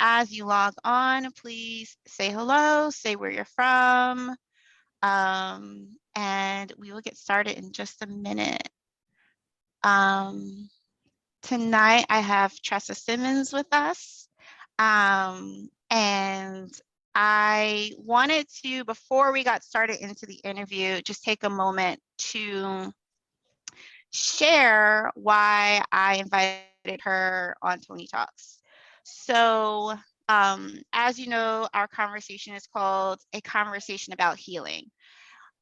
As you log on, please say hello, say where you're from, and we will get started in just a minute. Tonight I have Tresa Simmons with us, and I wanted to, before we got started into the interview, just take a moment to share why I invited her on Toni Talks. So, as you know, our conversation is called A Conversation About Healing.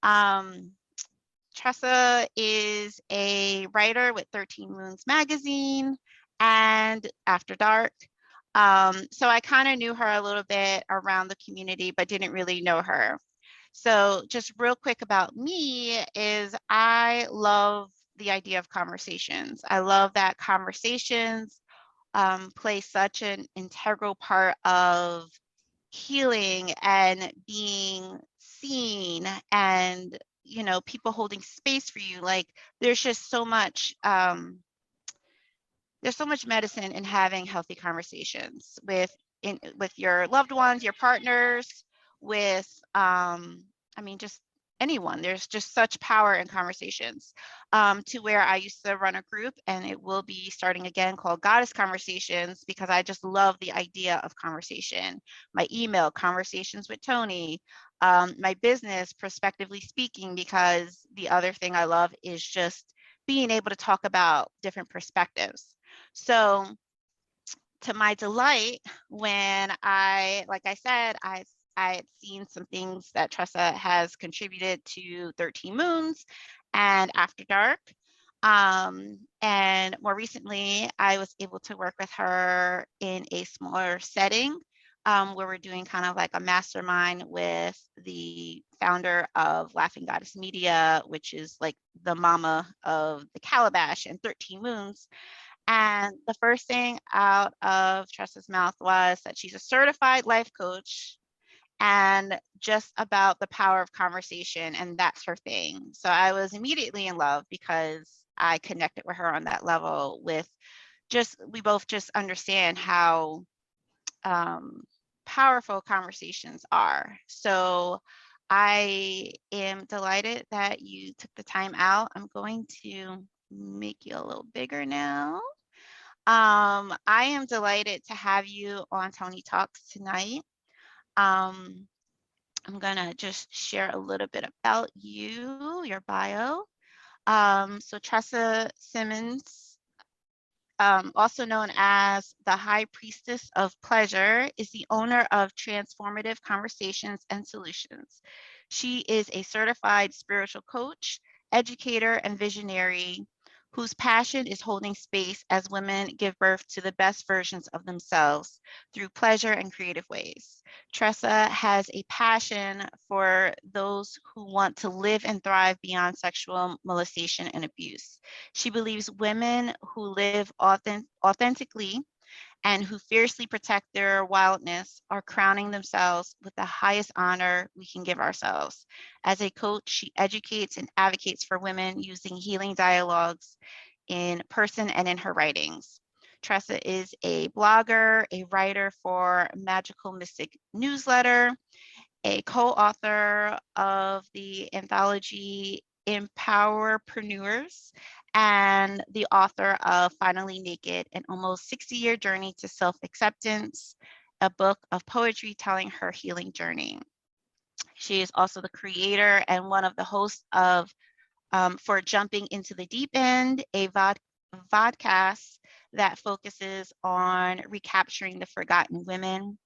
Tresa is a writer with 13 Moons Magazine and After Dark. So I kind of knew her a little bit around the community, but didn't really know her. So just real quick about me is I love the idea of conversations. I love that conversations play such an integral part of healing and being seen, and people holding space for you. Like there's just so much medicine in having healthy conversations with your loved ones, your partners, with just anyone. There's just such power in conversations, to where I used to run a group, and it will be starting again, called Goddess Conversations, because I just love the idea of conversation. My email, Conversations with Toni, my business, Prospectively Speaking, because the other thing I love is just being able to talk about different perspectives. So to my delight, when like I said, I had seen some things that Tresa has contributed to 13 Moons and After Dark. And more recently, I was able to work with her in a smaller setting, where we're doing kind of like a mastermind with the founder of Laughing Goddess Media, which is like the mama of the Calabash and 13 Moons. And the first thing out of Tresa's mouth was that she's a certified life coach, and just about the power of conversation, and that's her thing. So I was immediately in love because I connected with her on that level, with we both just understand how powerful conversations are. So I am delighted that you took the time out. I'm going to make you a little bigger now. I am delighted to have you on Toni Talks tonight. I'm gonna just share a little bit about you, your bio. So Tresa Simmons, also known as the High Priestess of Pleasure, is the owner of Transformative Conversations and Solutions. She is a certified spiritual coach, educator, and visionary whose passion is holding space as women give birth to the best versions of themselves through pleasure and creative ways. Tresa has a passion for those who want to live and thrive beyond sexual molestation and abuse. She believes women who live authentically and who fiercely protect their wildness are crowning themselves with the highest honor we can give ourselves. As a coach, she educates and advocates for women using healing dialogues in person and in her writings. Tresa is a blogger, a writer for Magical Mystic newsletter, a co-author of the anthology Empowerprenuers, and the author of Finally Naked, an almost 60-year journey to self-acceptance, a book of poetry telling her healing journey. She is also the creator and one of the hosts of For Jumping into the Deep End, a vodcast that focuses on recapturing the forgotten women.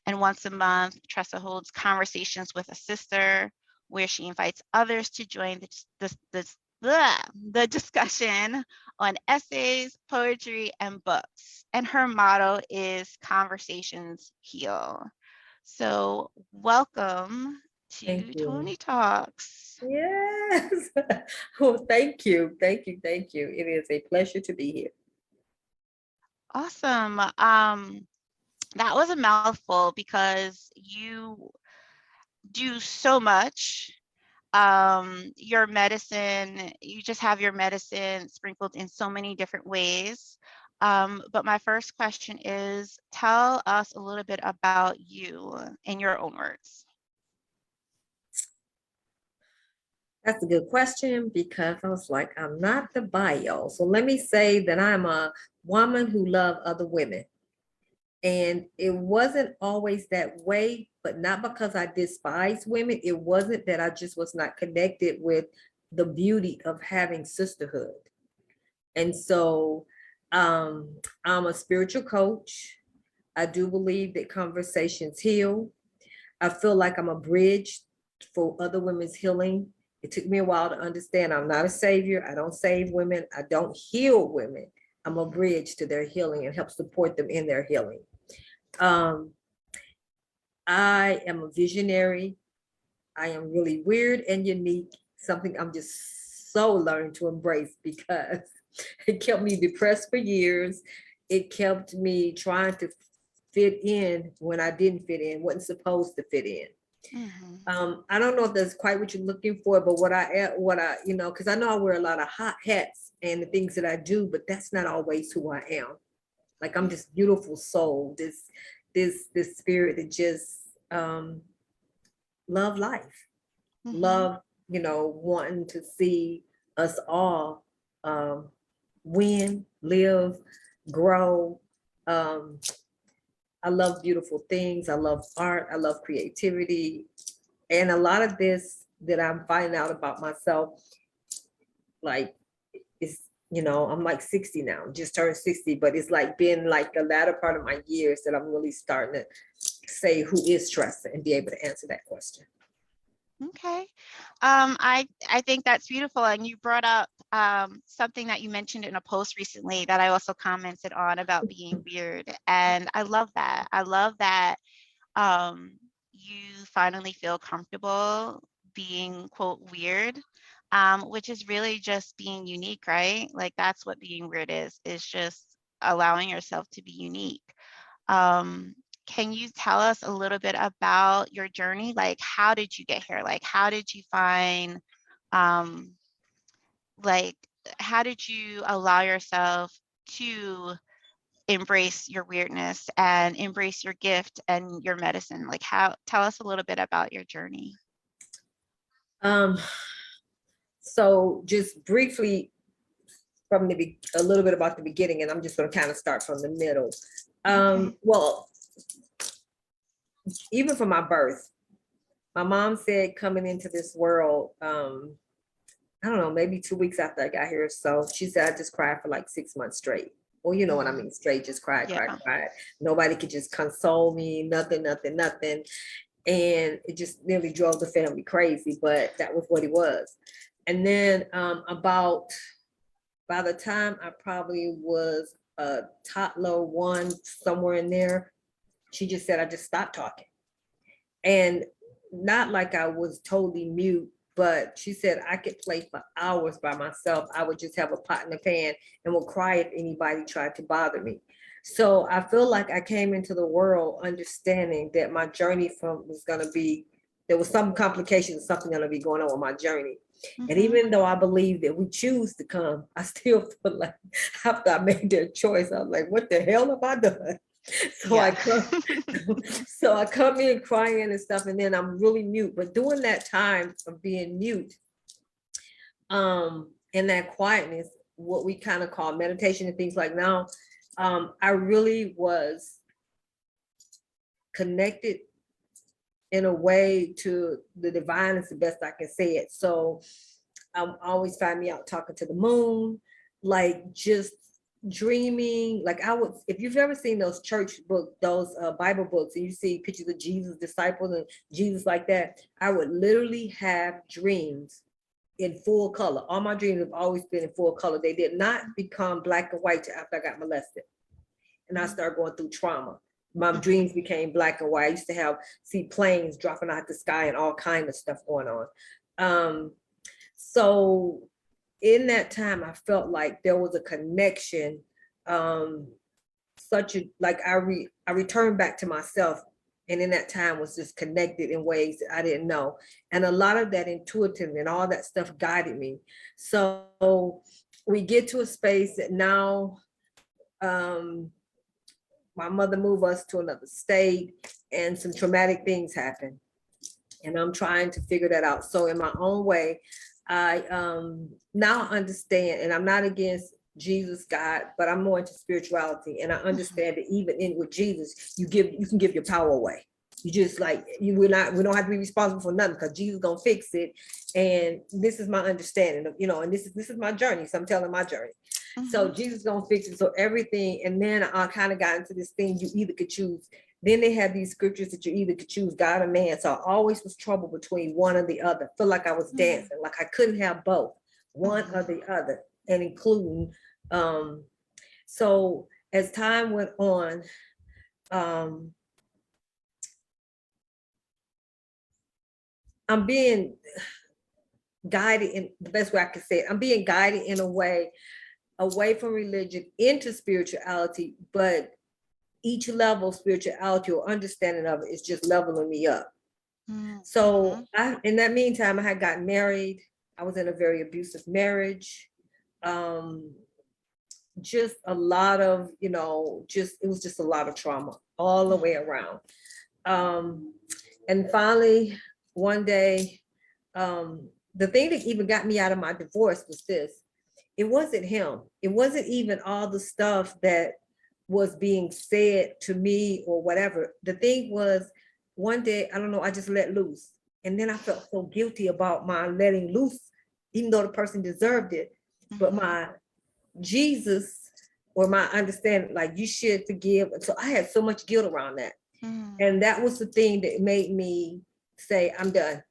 And once a month, Tresa holds conversations with a sister, where she invites others to join the discussion on essays, poetry, and books. And her motto is Conversations Heal. So welcome Thank to you. Toni Talks. Yes. Oh, thank you. Thank you. Thank you. It is a pleasure to be here. Awesome. That was a mouthful because you do so much. Your medicine, you just have your medicine sprinkled in so many different ways. But my first question is, tell us a little bit about you in your own words. That's a good question because I was like, I'm not the bio. So let me say that I'm a woman who loves other women. And it wasn't always that way, but not because I despise women. It wasn't that I just was not connected with the beauty of having sisterhood. And so I'm a spiritual coach. I do believe that conversations heal. I feel like I'm a bridge for other women's healing. It took me a while to understand I'm not a savior. I don't save women. I don't heal women. I'm a bridge to their healing and help support them in their healing. Um, I am a visionary. I am really weird and unique, something I'm just so learning to embrace because it kept me depressed for years. It kept me trying to fit in when I didn't fit in, wasn't supposed to fit in. Mm-hmm. I don't know if that's quite what you're looking for, but because I know I wear a lot of hot hats and the things that I do, but that's not always who I am. Like I'm just beautiful soul, this spirit that just love life, Mm-hmm. love, wanting to see us all um, win, live, grow. Um, I love beautiful things. I love art. I love creativity. And a lot of this that I'm finding out about myself, like, is, I'm like 60 now, just turned 60, but it's like been like the latter part of my years that I'm really starting to say who is Tresa and be able to answer that question. Okay. I think that's beautiful. And you brought up something that you mentioned in a post recently that I also commented on about being weird. And I love that. I love that you finally feel comfortable being, quote, weird, which is really just being unique, right? Like that's what being weird is just allowing yourself to be unique. Um, can you tell us a little bit about your journey? Like, how did you get here? Like, how did you find, um, like, how did you allow yourself to embrace your weirdness and embrace your gift and your medicine? Like, tell us a little bit about your journey. Um, so just briefly from a little bit about the beginning, and I'm just going to kind of start from the middle. Okay. Well, even from my birth, my mom said coming into this world, I don't know, maybe 2 weeks after I got here. So she said I just cried for like 6 months straight. Well, you know what I Mm-hmm. mean, straight, just cried, cried, Yeah. cried. Nobody could just console me, nothing, nothing, nothing. And it just nearly drove the family crazy, but that was what it was. And then about by the time I probably was a toddler one, somewhere in there, she just said I just stopped talking. And not like I was totally mute, but she said I could play for hours by myself. I would just have a pot in the pan and would cry if anybody tried to bother me. So I feel like I came into the world understanding that my journey from was going to be, there was some complications, something going to be going on with my journey. And Mm-hmm. even though I believe that we choose to come, I still feel like after I made that choice, I was like, what the hell have I done? So I Yeah. come, so I come in crying and stuff, and then I'm really mute. But during that time of being mute, in that quietness, what we kind of call meditation and things like now, I really was connected in a way to the divine is the best I can say it. So always find me out talking to the moon, like just dreaming. Like I would, if you've ever seen those church book, those Bible books, and you see pictures of Jesus, disciples, and Jesus like that, I would literally have dreams in full color. All my dreams have always been in full color. They did not become black and white after I got molested and I started going through trauma. My Mm-hmm. dreams became black and white. I used to see planes dropping out the sky and all kind of stuff going on. So in that time, I felt like there was a connection, such a like I returned back to myself, and in that time was just connected in ways that I didn't know, and a lot of that intuitive and all that stuff guided me. So we get to a space that now um, my mother moved us to another state and some traumatic things happened. And I'm trying to figure that out. So in my own way, I now understand, and I'm not against Jesus, God, but I'm more into spirituality. And I understand that even in with Jesus, you can give your power away. You just like we don't have to be responsible for nothing because Jesus gonna fix it. And this is my understanding of, and this is my journey. So I'm telling my journey. So Jesus gonna fix it. So everything, and then I kind of got into this thing. You either could choose. Then they have these scriptures that you either could choose God or man. So I always was trouble between one or the other. Feel like I was dancing, like I couldn't have both, one or the other, and including. So as time went on, I'm being guided in the best way I can say it. I'm being guided in a way away from religion into spirituality, but each level of spirituality or understanding of it is just leveling me up. So in that meantime, I had gotten married. I was in a very abusive marriage. Just a lot of, it was just a lot of trauma all the way around. And finally, one day, the thing that even got me out of my divorce was this. It wasn't him. It wasn't even all the stuff that was being said to me or whatever. The thing was, one day, I don't know, I just let loose. And then I felt so guilty about my letting loose, even though the person deserved it. But my Jesus or my understanding, like you should forgive. So I had so much guilt around that. And that was the thing that made me say, I'm done.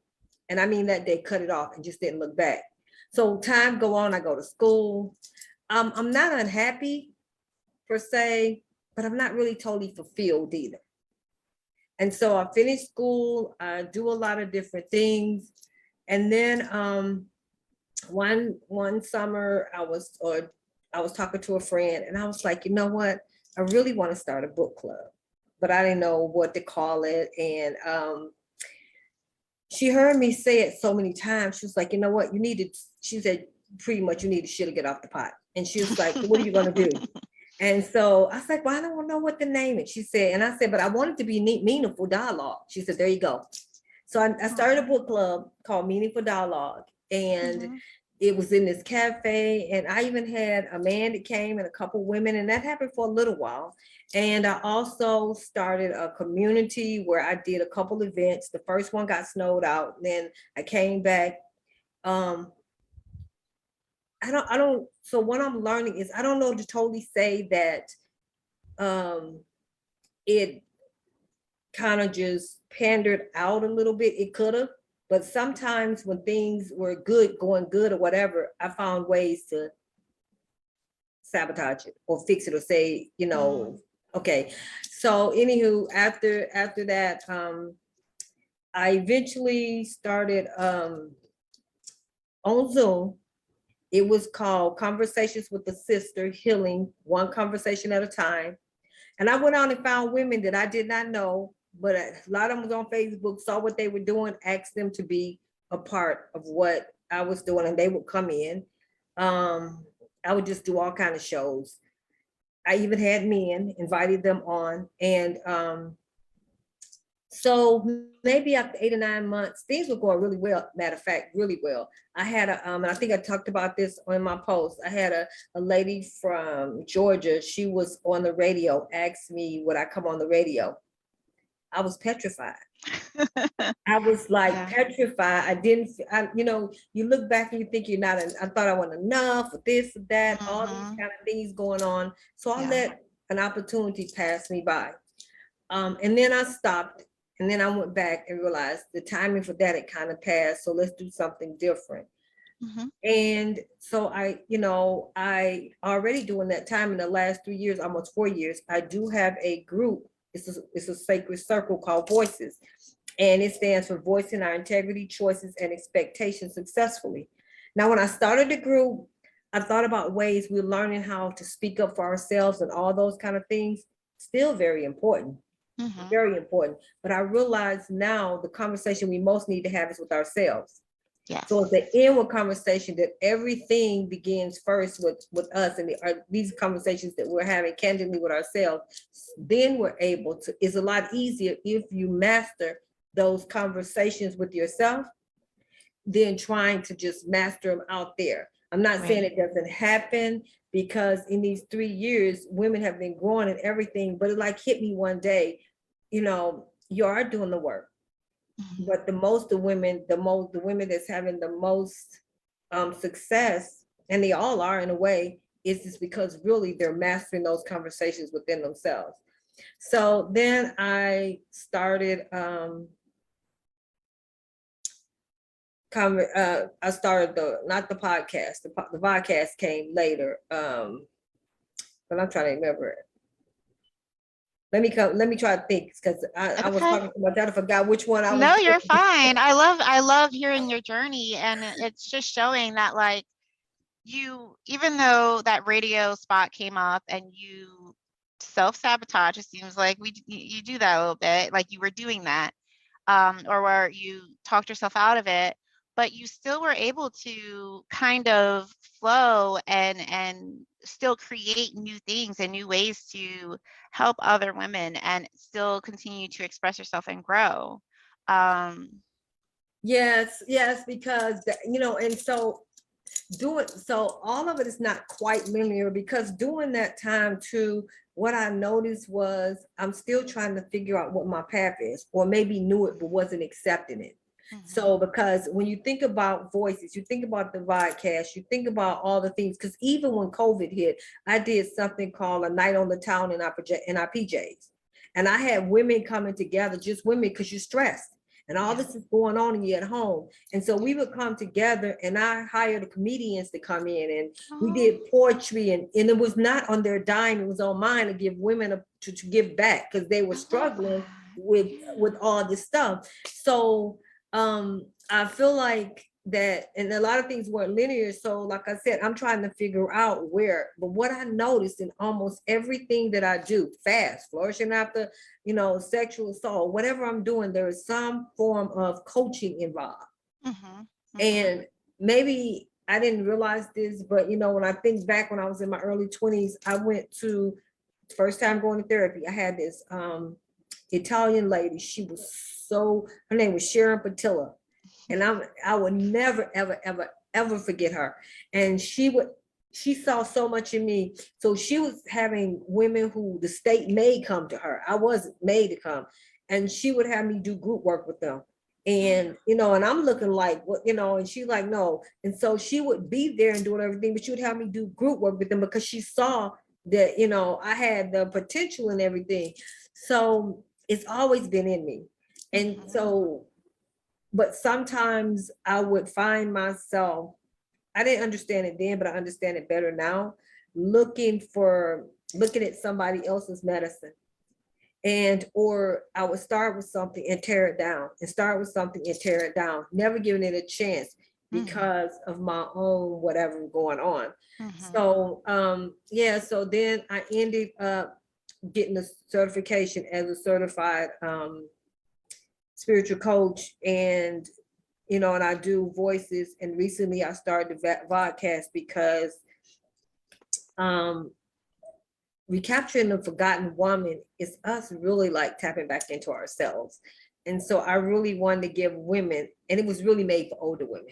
And I mean, that day cut it off and just didn't look back. So time go on, I go to school. I'm not unhappy per se, but I'm not really totally fulfilled either. And so I finished school, I do a lot of different things. And then one summer I was talking to a friend and I was like, you know what? I really want to start a book club, but I didn't know what to call it. And she heard me say it so many times. She was like, you know what? She said, pretty much you need to shit or get off the pot. And she was like, what are you going to do? And so I was like, well, I don't know what to name it. She said, and I said, but I want it to be meaningful dialogue. She said, there you go. So I started a book club called Meaningful Dialogue. And it was in this cafe. And I even had a man that came and a couple women. And that happened for a little while. And I also started a community where I did a couple events. The first one got snowed out. Then I came back. So what I'm learning is I don't know to totally say that it kind of just pandered out a little bit. It could have, but sometimes when things were going good or whatever, I found ways to sabotage it or fix it or say, okay. So anywho, after that, I eventually started on Zoom. It was called Conversations with the Sister, Healing One Conversation at a Time. And I went on and found women that I did not know, but a lot of them was on Facebook, saw what they were doing, asked them to be a part of what I was doing, and they would come in. I would just do all kinds of shows. I even had men, invited them on. And so maybe after 8 or 9 months, things were going really well. Matter of fact, really well. I had and I think I talked about this on my post. I had a lady from Georgia. She was on the radio, asked me would I come on the radio. I was petrified. I was like petrified. I didn't, you look back and you think you're not, I thought I wasn't enough or this or that, all these kind of things going on. So I let an opportunity pass me by. And then I stopped. And then I went back and realized the timing for that had kind of passed. So let's do something different. And so I already during that time in the last 3 years, almost 4 years, I do have a group. It's a sacred circle called Voices. And it stands for Voicing Our Integrity, Choices, and Expectations Successfully. Now, when I started the group, I thought about ways we're learning how to speak up for ourselves and all those kind of things. Still very important. Very important. But I realize now the conversation we most need to have is with ourselves. Yes. So it's the inward conversation that everything begins first with us and these conversations that we're having candidly with ourselves. Then we're able to, it's a lot easier if you master those conversations with yourself than trying to just master them out there. I'm not saying Right. it doesn't happen, because in these 3 years, women have been growing and everything, but it like hit me one day, you are doing the work. Mhm. But the women that's having the most success, and they all are in a way, is just because really they're mastering those conversations within themselves. So then I started not the podcast, the podcast came later. But I'm trying to remember it. Let me try to think, because I was Okay. talking so much, I forgot which one I was No, you're doing. fine. I love hearing your journey, and it's just showing that, like, you, even though that radio spot came up and you self-sabotage, it seems like you do that a little bit, like you were doing that, or where you talked yourself out of it, but you still were able to kind of flow and still create new things and new ways to help other women and still continue to express yourself and grow. Um, Yes, yes, because and so all of it is not quite linear, because during that time too, what I noticed was I'm still trying to figure out what my path is, or maybe knew it but wasn't accepting it. mhm, So because when you think about voices, you think about the vodcast, you think about all the things, because even when COVID hit, I did something called a night on the town in our PJs, and I had women coming together, just women, because you're stressed and all yeah. this is going on and you're at home. And so we Yeah. would come together, and I hired the comedians to come in, and we Oh, did poetry, and it was not on their dime, it was on mine, to give women to give back, because they were I love struggling that. with Yeah. all this stuff. So I feel like that, and a lot of things weren't linear. So like I said, I'm trying to figure out where, but what I noticed in almost everything that I do, fast, flourishing after, sexual assault, whatever I'm doing, there is some form of coaching involved. Mhm. Mhm. And maybe I didn't realize this, but when I think back when I was in my early 20s, I went to first time going to therapy. I had this Italian lady. She was her name was Sharon Patilla. And I would never, ever, ever, ever forget her. And she saw so much in me. So she was having women who the state made come to her. I wasn't made to come. And she would have me do group work with them. And and I'm looking like what, and she's like, no. And so she would be there and doing everything, but she would have me do group work with them, because she saw that, I had the potential and everything. So it's always been in me. And Mhm. so, but sometimes I would find myself, I didn't understand it then, but I understand it better now, looking at somebody else's medicine. And or I would start with something and tear it down, and start with something and tear it down, never giving it a chance Mhm. because of my own whatever going on. Mhm. So yeah, so then I ended up getting a certification as a certified spiritual coach, and and I do voices. And recently I started the vodcast because um recapturing the forgotten woman is us really like tapping back into ourselves. And so I really wanted to give women, and it was really made for older women.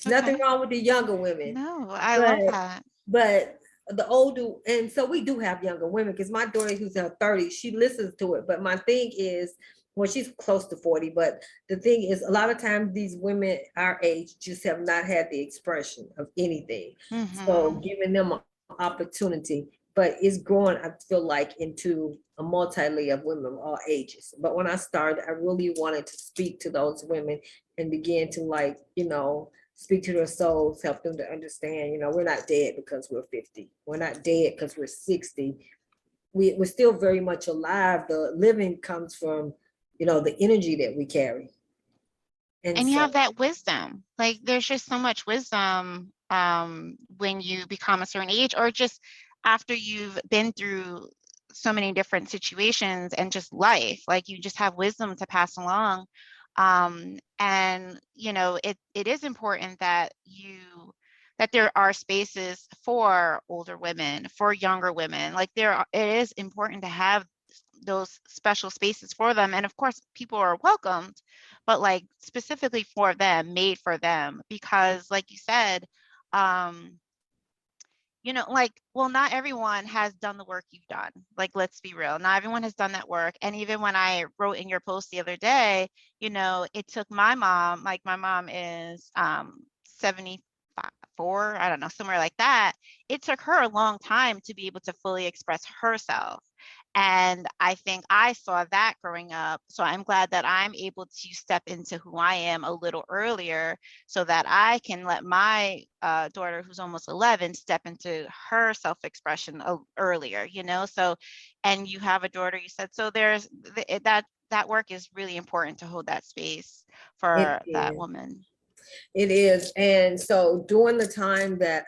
There's nothing Okay. wrong with the younger women, No, I but love that. but the older, and so we do have younger women, because my daughter who's in her 30s, she listens to it. But my thing is, well, she's close to 40, but the thing is, a lot of times these women our age just have not had the expression of anything. So Mhm. giving them an opportunity, but it's growing, I feel like, into a multi-layer of women of all ages. But when I started, I really wanted to speak to those women and begin to, like, speak to their souls, help them to understand, we're not dead because we're 50. We're not dead because we're 60. We're still very much alive. The living comes from, the energy that we carry. And And you so, have that wisdom. Like, there's just so much wisdom when you become a certain age, or just after you've been through so many different situations and just life. Like, you just have wisdom to pass along. And, it is important that there are spaces for older women, for younger women. Like it is important to have those special spaces for them. And of course, people are welcomed, but like specifically for them, made for them, because like you said, um, like, well, not everyone has done the work you've done. Like, let's be real. Not everyone has done that work. And even when I wrote in your post the other day, it took my mom, like my mom is 74, I don't know, somewhere like that. It took her a long time to be able to fully express herself. And I think I saw that growing up. So I'm glad that I'm able to step into who I am a little earlier so that I can let my daughter, who's almost 11, step into her self-expression earlier, So, and you have a daughter, you said, so there's that work is really important to hold that space It for that is. woman. It is. And so during the time that,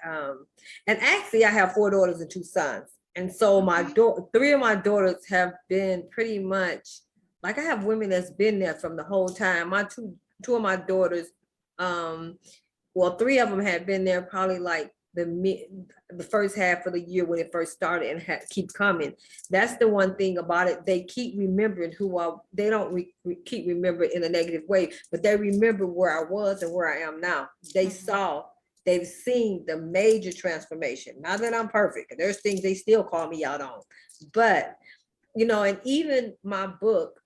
and actually I have 4 daughters and 2 sons. And so Okay. 3 of my daughters have been pretty much, like I have women that's been there from the whole time. My two of my daughters, um, well, 3 of them had been there probably like the first half of the year when it first started and keep coming. That's the one thing about it. They keep remembering they don't keep remembering in a negative way, but they remember where I was and where I am now. They've seen the major transformation. Not that I'm perfect. There's things they still call me out on, but and even my book,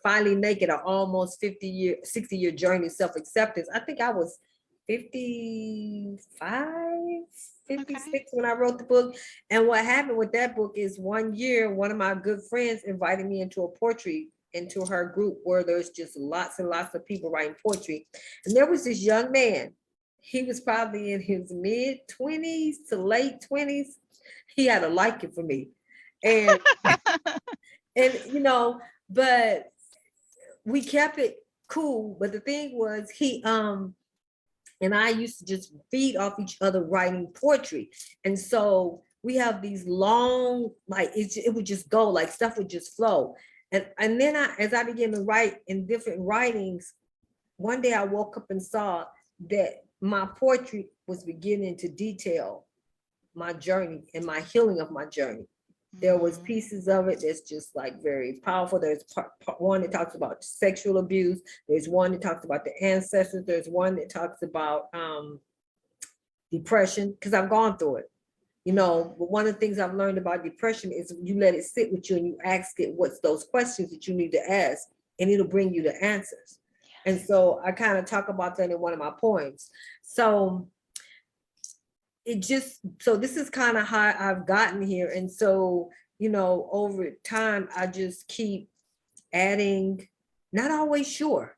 Finally Naked, an almost 60-year journey, self-acceptance. I think I was 55, Okay. 56 when I wrote the book. And what happened with that book is one year, one of my good friends invited me into her group where there's just lots and lots of people writing poetry. And there was this young man. He was probably in his mid-20s to late 20s. He had a liking for me. And but we kept it cool. But the thing was, he and I used to just feed off each other writing poetry. And so we have these long, like it would just go, like stuff would just flow. And then as I began to write in different writings, one day I woke up and saw that my poetry was beginning to detail my journey and my healing of my journey. There was pieces of it that's just like very powerful. There's part one that talks about sexual abuse. There's one that talks about the ancestors. There's one that talks about depression, because I've gone through it. But one of the things I've learned about depression is you let it sit with you and you ask it what's those questions that you need to ask, and it'll bring you the answers. And so I kind of talk about that in one of my poems. So this is kind of how I've gotten here. And so, over time, I just keep adding, not always sure,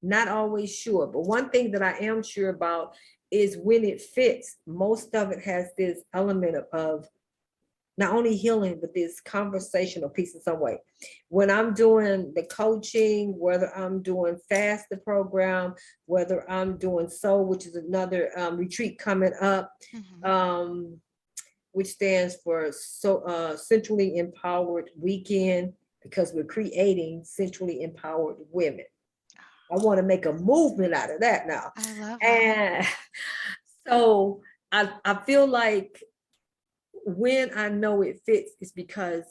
but one thing that I am sure about is when it fits, most of it has this element of not only healing, but this conversational piece in some way. When I'm doing the coaching, whether I'm doing fast the program, whether I'm doing soul, which is another retreat coming up, which stands for Centrally Empowered Weekend, because we're creating centrally empowered women. I want to make a movement out of that now. I love and so I feel like when I know it fits, it's because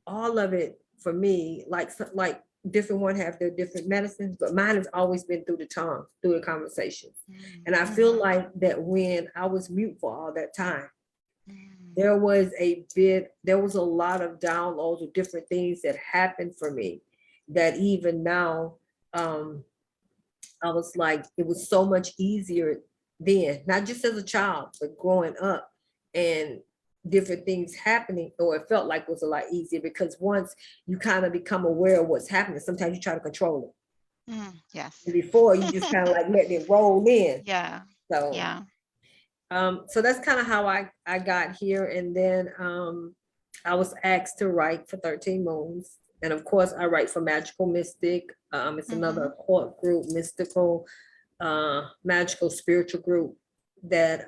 all of it for me, like different one have their different medicines, but mine has always been through the tongue, through the conversations. And I feel like that when I was mute for all that time, there was a lot of downloads of different things that happened for me that even now, I was like, it was so much easier then, not just as a child, but growing up and different things happening, or it felt like it was a lot easier because once you kind of become aware of what's happening, sometimes you try to control it. Yes. And before you just kind of like letting it roll in. Yeah. So, Yeah. So that's kind of how I got here. And then I was asked to write for 13 Moons. And of course, I write for Magical Mystic. It's another occult group, mystical, magical, spiritual group that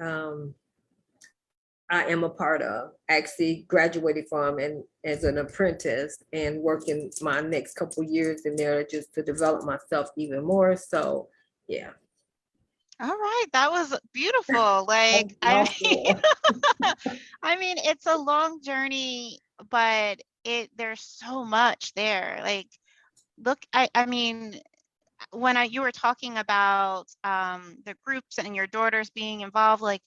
I am a part of, actually graduated from and as an apprentice and working my next couple years in there just to develop myself even more. So yeah. All right, that was beautiful. Like, I mean, I mean, it's a long journey, but there's so much there. Like, look, I mean, when you were talking about the groups and your daughters being involved, like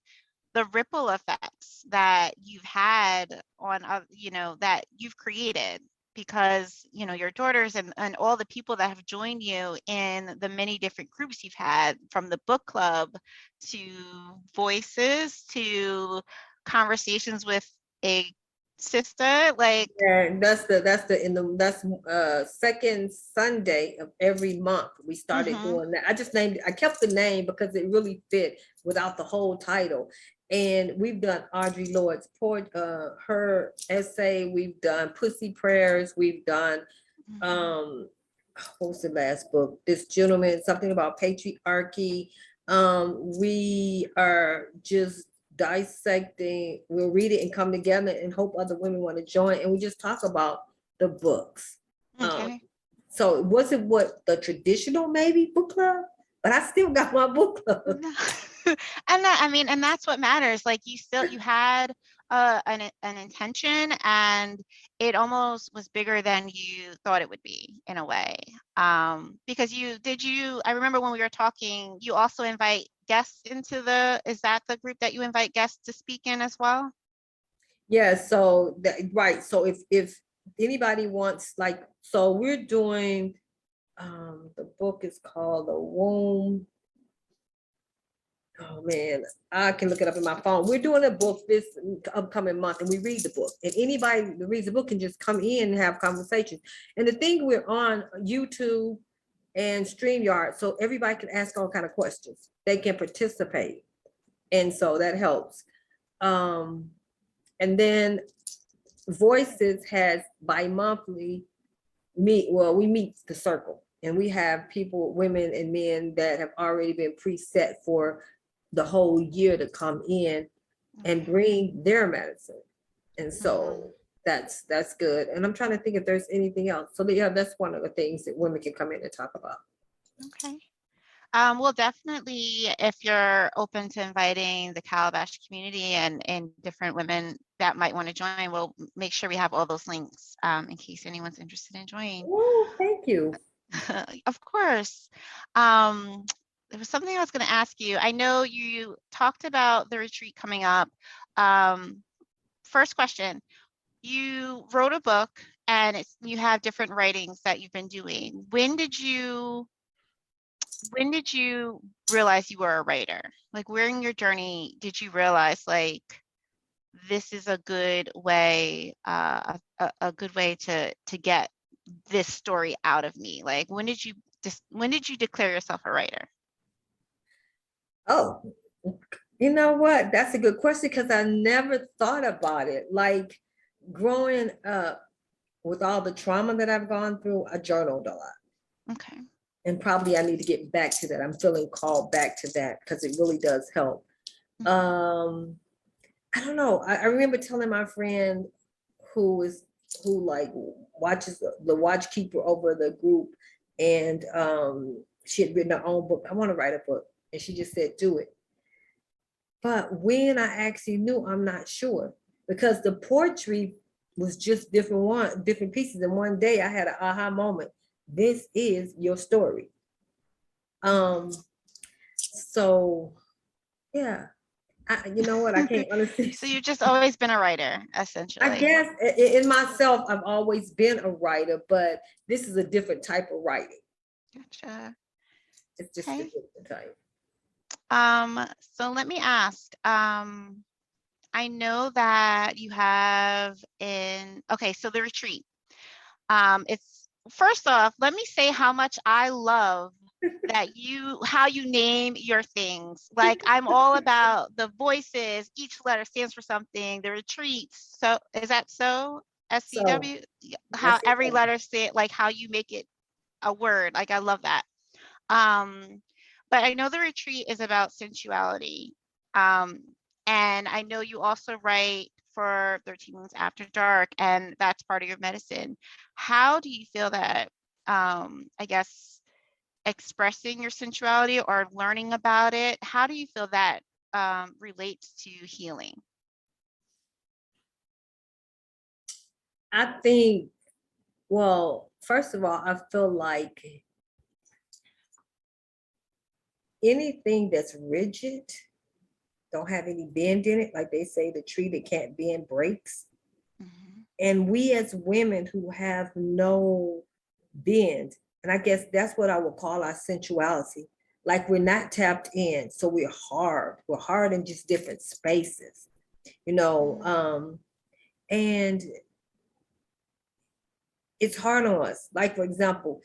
the ripple effects that you've had on, you know, that you've created because, you know, your daughters and all the people that have joined you in the many different groups you've had, from the book club to voices to conversations with a sister, like, And that's second Sunday of every month. We started mhm, doing that. I kept the name because it really fit without the whole title. And we've done Audre Lorde's her essay, we've done Pussy Prayers, we've done mhm, um what was the last book? This gentleman, something about patriarchy. We are just dissecting, we'll read it and come together and hope other women want to join. And we just talk about the books. Um, okay. so it wasn't what the traditional maybe book club, but I still got my book club. No. And that, I mean, and that's what matters. Like, you had an intention, and it almost was bigger than you thought it would be in a way. Because I remember when we were talking, you also invite guests into is that the group that you invite guests to speak in as well? Yeah, so that right. So if anybody wants, like, so we're doing the book is called The Womb. Oh man, I can look it up in my phone. We're doing a book this upcoming month, and we read the book. And anybody that reads the book can just come in and have conversations. And the thing, we're on YouTube and StreamYard, so everybody can ask all kind of questions. They can participate, and so that helps. Um, and then Voices has bi-monthly we meet the circle, and we have people, women and men that have already been preset for the whole year to come in and Okay. bring their medicine. And Mhm. so that's good. And I'm trying to think if there's anything else. So yeah, that's one of the things that women can come in and talk about. Okay. Well, definitely, if you're open to inviting the Calabash community and different women that might want to join, we'll make sure we have all those links in case anyone's interested in joining. Oh, thank you. Of course. Um, there was something I was going to ask you. I know you talked about the retreat coming up. Um, First question, you wrote a book and you have different writings that you've been doing. When did you realize you were a writer? Like, where in your journey did you realize, like, this is a good way, a good way to get this story out of me? Like, when did you declare yourself a writer? Oh, you know what? That's a good question because I never thought about it. Like growing up with all the trauma that I've gone through, I journaled a lot. Okay. And probably I need to get back to that. I'm feeling called back to that because it really does help. Mhm. Um, I don't know. I remember telling my friend who like watches the watch keeper over the group, and she had written her own book. I want to write a book, and she just said, "Do it." But when I actually knew, I'm not sure because the poetry was just different pieces. And one day I had an aha moment. This is your story. Mhm. Um, so yeah, you know what? I can't honestly. So you've just always been a writer, I essentially. guess in myself, I've always been a writer, but this is a different type of writing. Gotcha. It's just a Okay. different type. So let me ask. I know that you have okay, so the retreat. It's first off, let me say how much I love how you name your things. Like, I'm all about the voices, each letter stands for something, the retreats. So is that so? So SCW? How that's every it. letter like how you make it a word. Like, I love that. Um, but I know the retreat is about sensuality. Um, And I know you also write for 13 Moons After Dark, and that's part of your medicine. How do you feel that, I guess, expressing your sensuality or learning about it, how do you feel that relates to healing? I think, well, first of all, I feel like anything that's rigid, don't have any bend in it, like they say, the tree that can't bend breaks. Mhm. And we as women who have no bend, and I guess that's what I would call our sensuality. Like we're not tapped in, so we're hard. We're hard in just different spaces, you know. And it's hard on us. Like for example,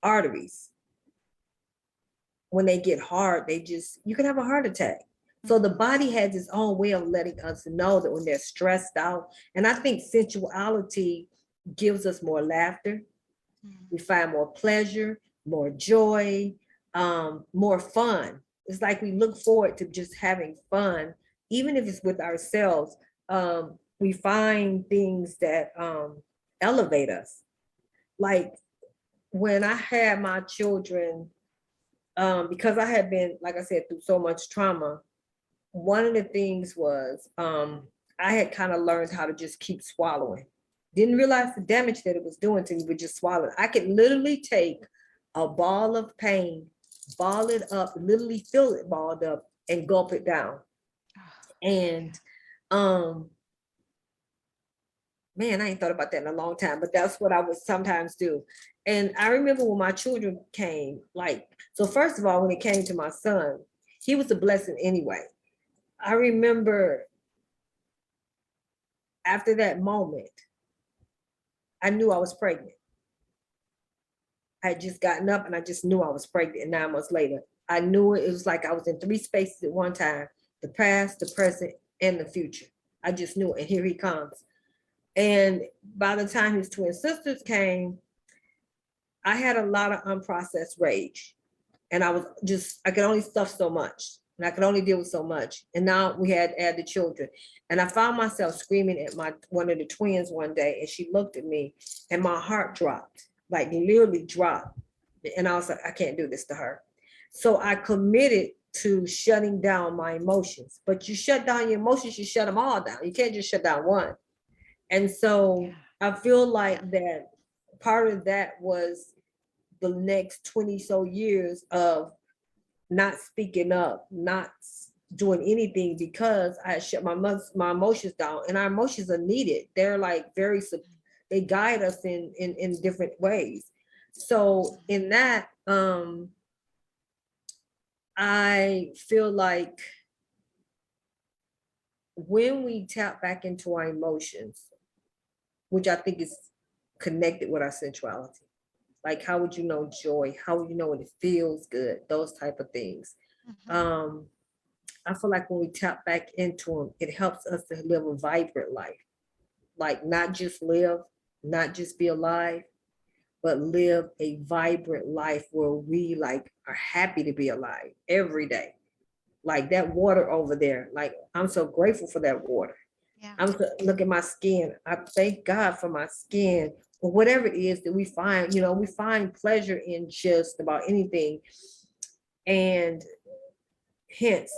arteries. When they get hard, they just you can have a heart attack. So the Mhm. body has its own way of letting us know that when they're stressed out. And I think sensuality gives us more laughter. We Mhm. find more pleasure, more joy, more fun. It's like we look forward to just having fun, even if it's with ourselves. We find things that elevate us. Like when I had my children, because I had been, like I said, through so much trauma, one of the things was I had kind of learned how to just keep swallowing. Didn't realize the damage that it was doing to me, but just swallow. I could literally take a ball of pain, ball it up, literally feel it balled up, and gulp it down. Oh, And um, man, I ain't thought about that in a long time, but that's what I would sometimes do. And I remember when my children came, like, so first of all, when it came to my son, he was a blessing anyway. I remember after that moment, I knew I was pregnant. I had just gotten up and I just knew I was pregnant. And 9 months later, I knew it. It was like I was in three spaces at one time: the past, the present, and the future. I just knew it. And here he comes. And by the time his twin sisters came, I had a lot of unprocessed rage. And I was just, I could only stuff so much. And I could only deal with so much. And now we had added children. And I found myself screaming at my one of the twins one day, and she looked at me and my heart dropped, like literally dropped. And I was like, I can't do this to her. So I committed to shutting down my emotions. But you shut down your emotions, you shut them all down. You can't just shut down one. And so yeah. I feel Yeah. like that part of that was the next 20 so years of not speaking up, not doing anything because I shut my emotions down, and our emotions are needed. They're like very they guide us in different ways. So in that, I feel like when we tap back into our emotions, which I think is connected with our sensuality, like how would you know joy? How would you know when it feels good? Those type of things. Mhm. Um, I feel like when we tap back into them, it helps us to live a vibrant life. Like not just live, not just be alive, but live a vibrant life where we like are happy to be alive every day. Like that water over there, like I'm so grateful for that water. Yeah. Look at my skin. I thank God for my skin or whatever it is that we find. We find pleasure in just about anything, and hence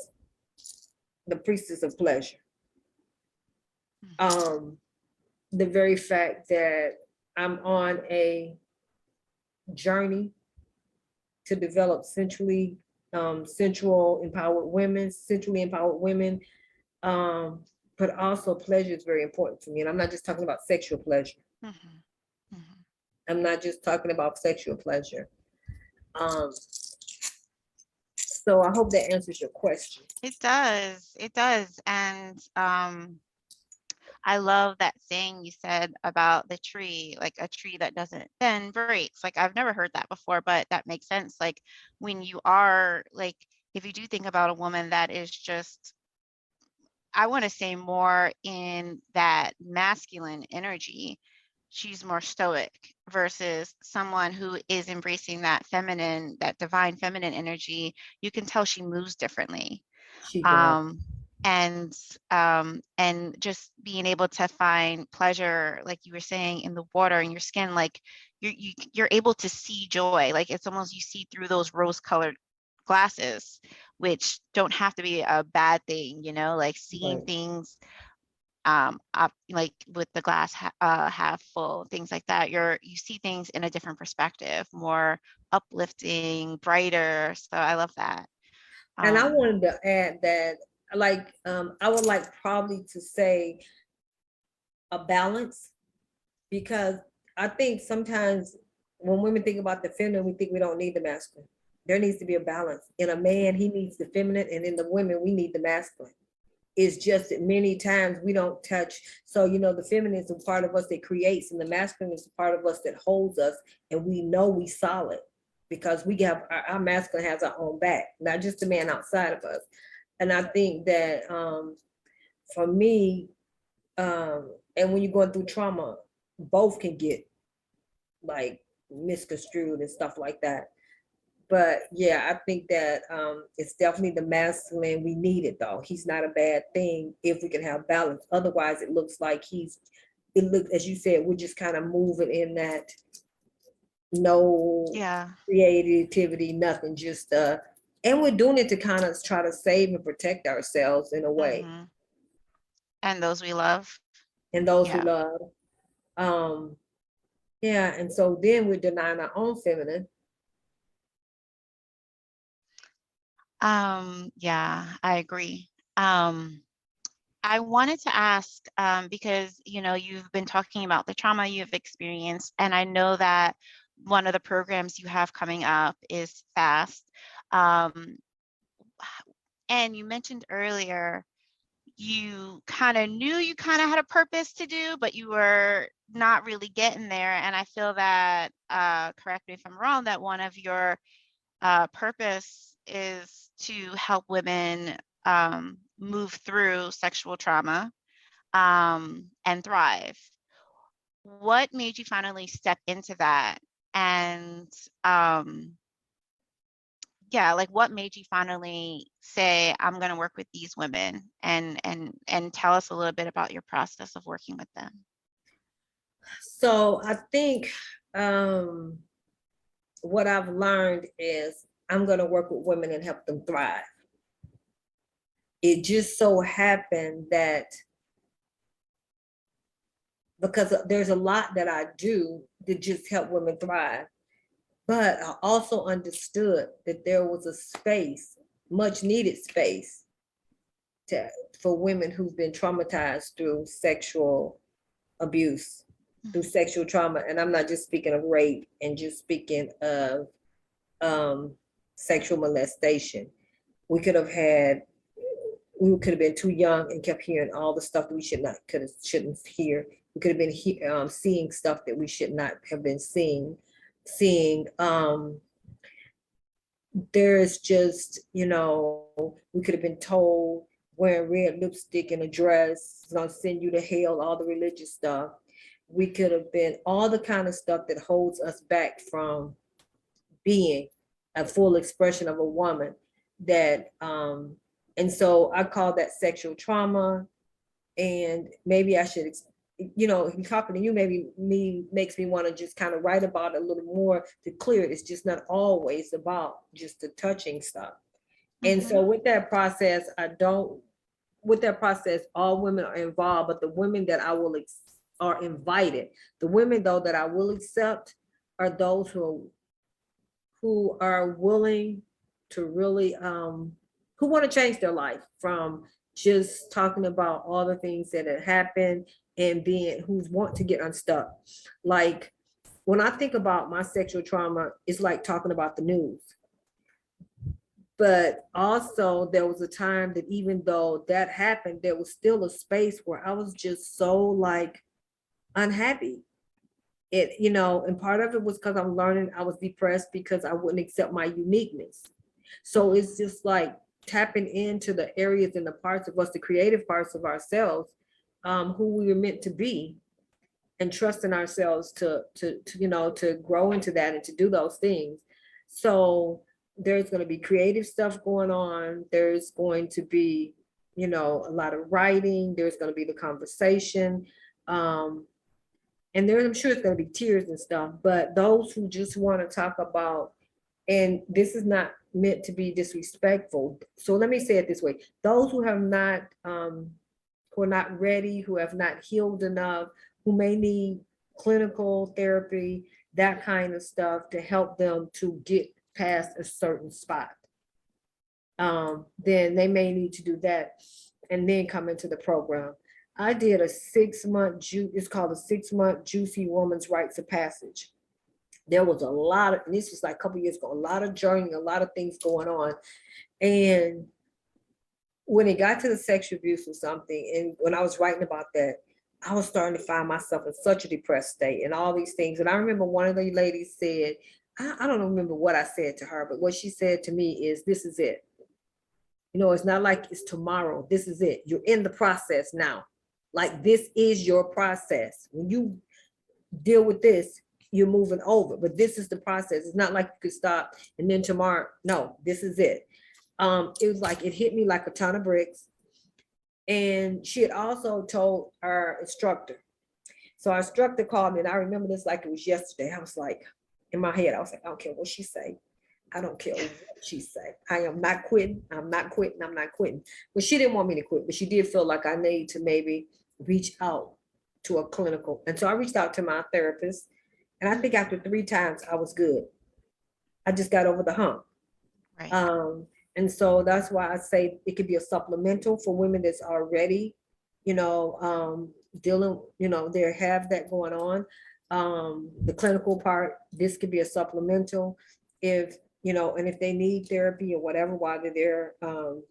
the priestess of pleasure. Mhm. Um, the very fact that I'm on a journey to develop centrally empowered women, um, but also pleasure is very important to me. And I'm not just talking about sexual pleasure. Mhm. Mhm. I'm not just talking about sexual pleasure. Um, so I hope that answers your question. It does. It does. And I love that saying you said about the tree, like a tree that doesn't bend breaks. Like I've never heard that before, but that makes sense. Like when you are like, if you do think about a woman that is just, I want to say more in that masculine energy, she's more stoic versus someone who is embracing that feminine, that divine feminine energy. You can tell she moves differently. She does. Um, and just being able to find pleasure, like you were saying, in the water in your skin, like you're able to see joy, like it's almost you see through those rose colored glasses, which don't have to be a bad thing, you know, like seeing Right. things like with the glass half full, things like that. You see things in a different perspective, more uplifting, brighter. So I love that. And I Um, wanted to add that, like, I would like probably to say a balance, because I think sometimes when women think about the feminine, we think we don't need the masculine. There needs to be a balance. In a man, he needs the feminine, and in the women, we need the masculine. It's just that many times we don't touch. So, you know, the feminine is a part of us that creates, and the masculine is a part of us that holds us, and we know we solid because we have our masculine has our own back, not just the man outside of us. And I think that for me, and when you're going through trauma, both can get like misconstrued and stuff like that. But yeah, I think that it's definitely the masculine. We need it though. He's not a bad thing if we can have balance. Otherwise, it looks like it looks, as you said, we're just kind of moving in that no yeah. creativity, nothing, just and we're doing it to kind of try to save and protect ourselves in a way, Hmm. And those we love. and those we Yeah. love. Um, yeah, and so then we're denying our own feminine. Yeah, I agree. Um, I wanted to ask, because you know you've been talking about the trauma you've experienced, and I know that one of the programs you have coming up is FAST. Um, and you mentioned earlier you kind of knew you kind of had a purpose to do, but you were not really getting there. And I feel that, correct me if I'm wrong, that one of your purpose is to help women move through sexual trauma and thrive. What made you finally step into that? And yeah, like what made you finally say, I'm going to work with these women, and tell us a little bit about your process of working with them. So I think um, what I've learned is I'm going to work with women and help them thrive. It just so happened that because there's a lot that I do to just help women thrive, but I also understood that there was a space, much needed space, to, for women who've been traumatized through sexual abuse, through Mhm. sexual trauma. And I'm not just speaking of rape and just speaking of um, sexual molestation. We could have had, we could have been too young and kept hearing all the stuff that we shouldn't hear. We could have been seeing stuff that we should not have been seeing. There's just, you know, we could have been told wearing red lipstick and a dress is gonna send you to hell, all the religious stuff. We could have been all the kind of stuff that holds us back from being a full expression of a woman. That and so I call that sexual trauma. And maybe I should, you know, talking to you maybe me makes me want to just kind of write about it a little more to clear it. It's just not always about just the touching stuff. And so Mhm. with that process, all women are involved, but the women that are invited. The women though that I will accept are those who are willing to really who want to change their life from just talking about all the things that had happened and being who's want to get unstuck. Like when I think about my sexual trauma, it's like talking about the news. But also there was a time that even though that happened, there was still a space where I was just so like unhappy. It, you know, and part of it was because I'm learning. I was depressed because I wouldn't accept my uniqueness. So it's Mhm. just like tapping into the areas and the parts of us, the creative parts of ourselves, who we were meant to be, and trusting ourselves to you know, to grow into that and to do those things. So there's going to be creative stuff going on. There's going to be you know, a lot of writing. There's going to be the conversation. Um, and there, I'm sure it's going to be tears and stuff, but those who just want to talk about, and this is not meant to be disrespectful. So let me say it this way. Those who have not, who are not ready, who have not healed enough, who may need clinical therapy, that kind of stuff to help them to get past a certain spot. Then they may need to do that and then come into the program. I did a 6 month, it's called a 6 month juicy woman's rites of passage. There was a lot of, and this was like a couple years ago, a lot of journeying, a lot of things going on. And when it got to the sexual abuse or something, and when I was writing about that, I was starting to find myself in such a depressed state and all these things. And I remember one of the ladies said, I don't remember what I said to her, but what she said to me is, this is it. You know, it's not like it's tomorrow. This is it. You're in the process now. Like, this is your process. When you deal with this, you're moving over. But this is the process. It's not like you could stop and then tomorrow. No, this is it. It was like, it hit me like a ton of bricks. And she had also told our instructor. So our instructor called me, and I remember this like it was yesterday. I was like, in my head, I was like, I don't care what she say. I don't care what she say. I am not quitting. I'm not quitting. I'm not quitting. But she didn't want me to quit, but she did feel like I need to maybe reach out to a clinical. And so I reached out to my therapist. And I think after 3 times, I was good. I just got over the hump. Right. And so that's why I say it could be a supplemental for women that's already, you know, dealing, you know, they have that going on. The clinical part, this could be a supplemental if, you know, and if they need therapy or whatever while they're there,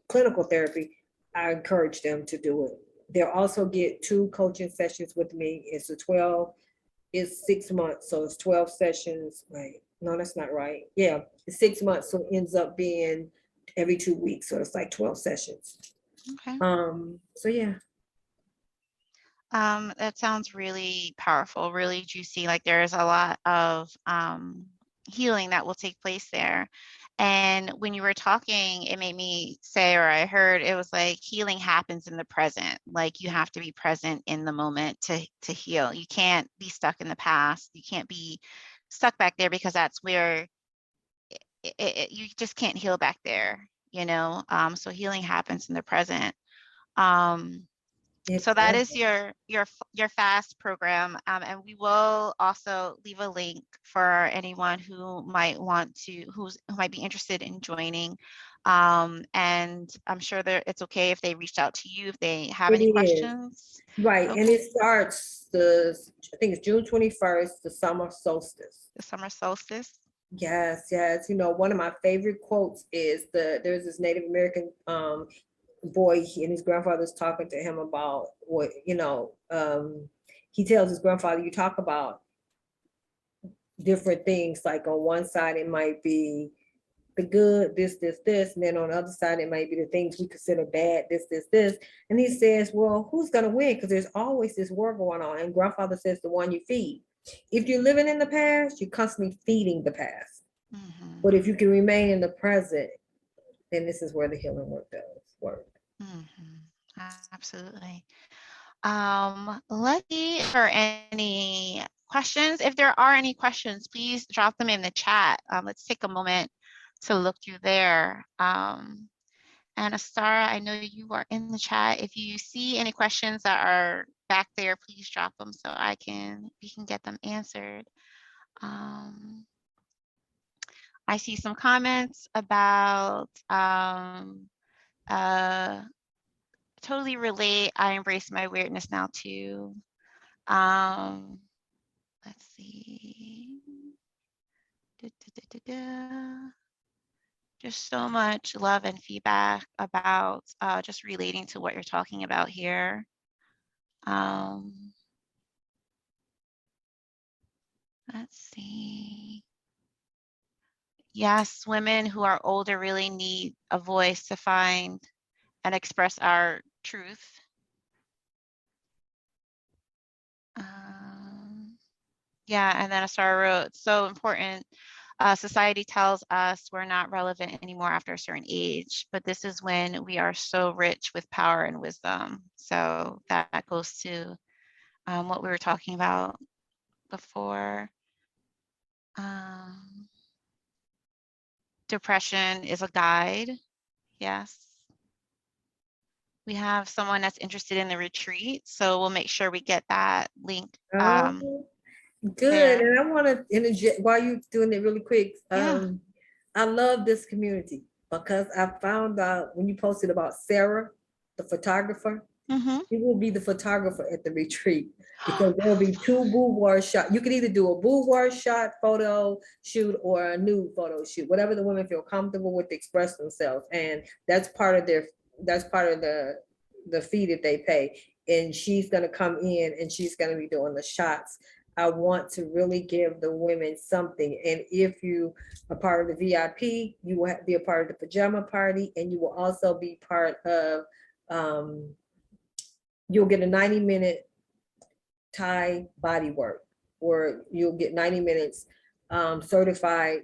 clinical therapy, I encourage them to do it. They'll also get 2 coaching sessions with me. It's a 12, it's 6 months, so it's 12 sessions. Wait, no, that's not right. Yeah, it's 6 months, so it ends up being every 2 weeks, so it's like 12 sessions. Okay. So yeah. That sounds really powerful, really juicy. Like there's a lot of healing that will take place there. And when you were talking, it made me say, or I heard, it was like healing happens in the present. Like you have to be present in the moment to heal. You can't be stuck in the past. You can't be stuck back there because that's where you just can't heal back there, you know? So healing happens in the present. Um, so that is your fast program, and we will also leave a link for anyone who might want to, who might be interested in joining. And I'm sure that it's okay if they reached out to you if they have It any is. questions. Right, and Okay, it starts I think it's June 21st, the summer solstice. the summer solstice. Yes, yes. You know, one of my favorite quotes is there's this Native American boy, and his grandfather's talking to him about what, you know, he tells his grandfather, you talk about different things, like on one side it might be the good, this, and then on the other side it might be the things we consider bad, this. And he says, well, who's gonna win? Because there's always this war going on. And grandfather says, the one you feed. If you're living in the past, you're constantly feeding the past. Mm-hmm. But if you can remain in the present, then this is where the healing work does work. Mm-hmm. Absolutely. Let's see if there are any questions. If there are any questions, please drop them in the chat. Let's take a moment to look through there. And Astara, I know you are in the chat. If you see any questions that are back there, please drop them so we can get them answered. I see some comments about totally relate. I embrace my weirdness now too. Let's see. Da, da, da, da, da. Just so much love and feedback about just relating to what you're talking about here. Let's see. Yes, women who are older really need a voice to find and express our truth. Yeah, and then Asara wrote, so important society tells us we're not relevant anymore after a certain age, but this is when we are so rich with power and wisdom. So that goes to what we were talking about before. Um, Depression is a guide. Yes. We have someone that's interested in the retreat, so we'll make sure we get that link Oh, good. there. And I want to interject while you're doing it really quick. Yeah. I love this community because I found out when you posted about Sarah, the photographer, Mm-hmm. she will be the photographer at the retreat because there'll be two boudoir shot. You can either do a boudoir shot photo shoot or a nude photo shoot, whatever the women feel comfortable with to express themselves. And that's part of the fee that they pay. And she's gonna come in and she's gonna be doing the shots. I want to really give the women something. And if you are part of the VIP, you will be a part of the pajama party, and you will also be part of you'll get a 90-minute Thai body work, or you'll get 90 minutes certified.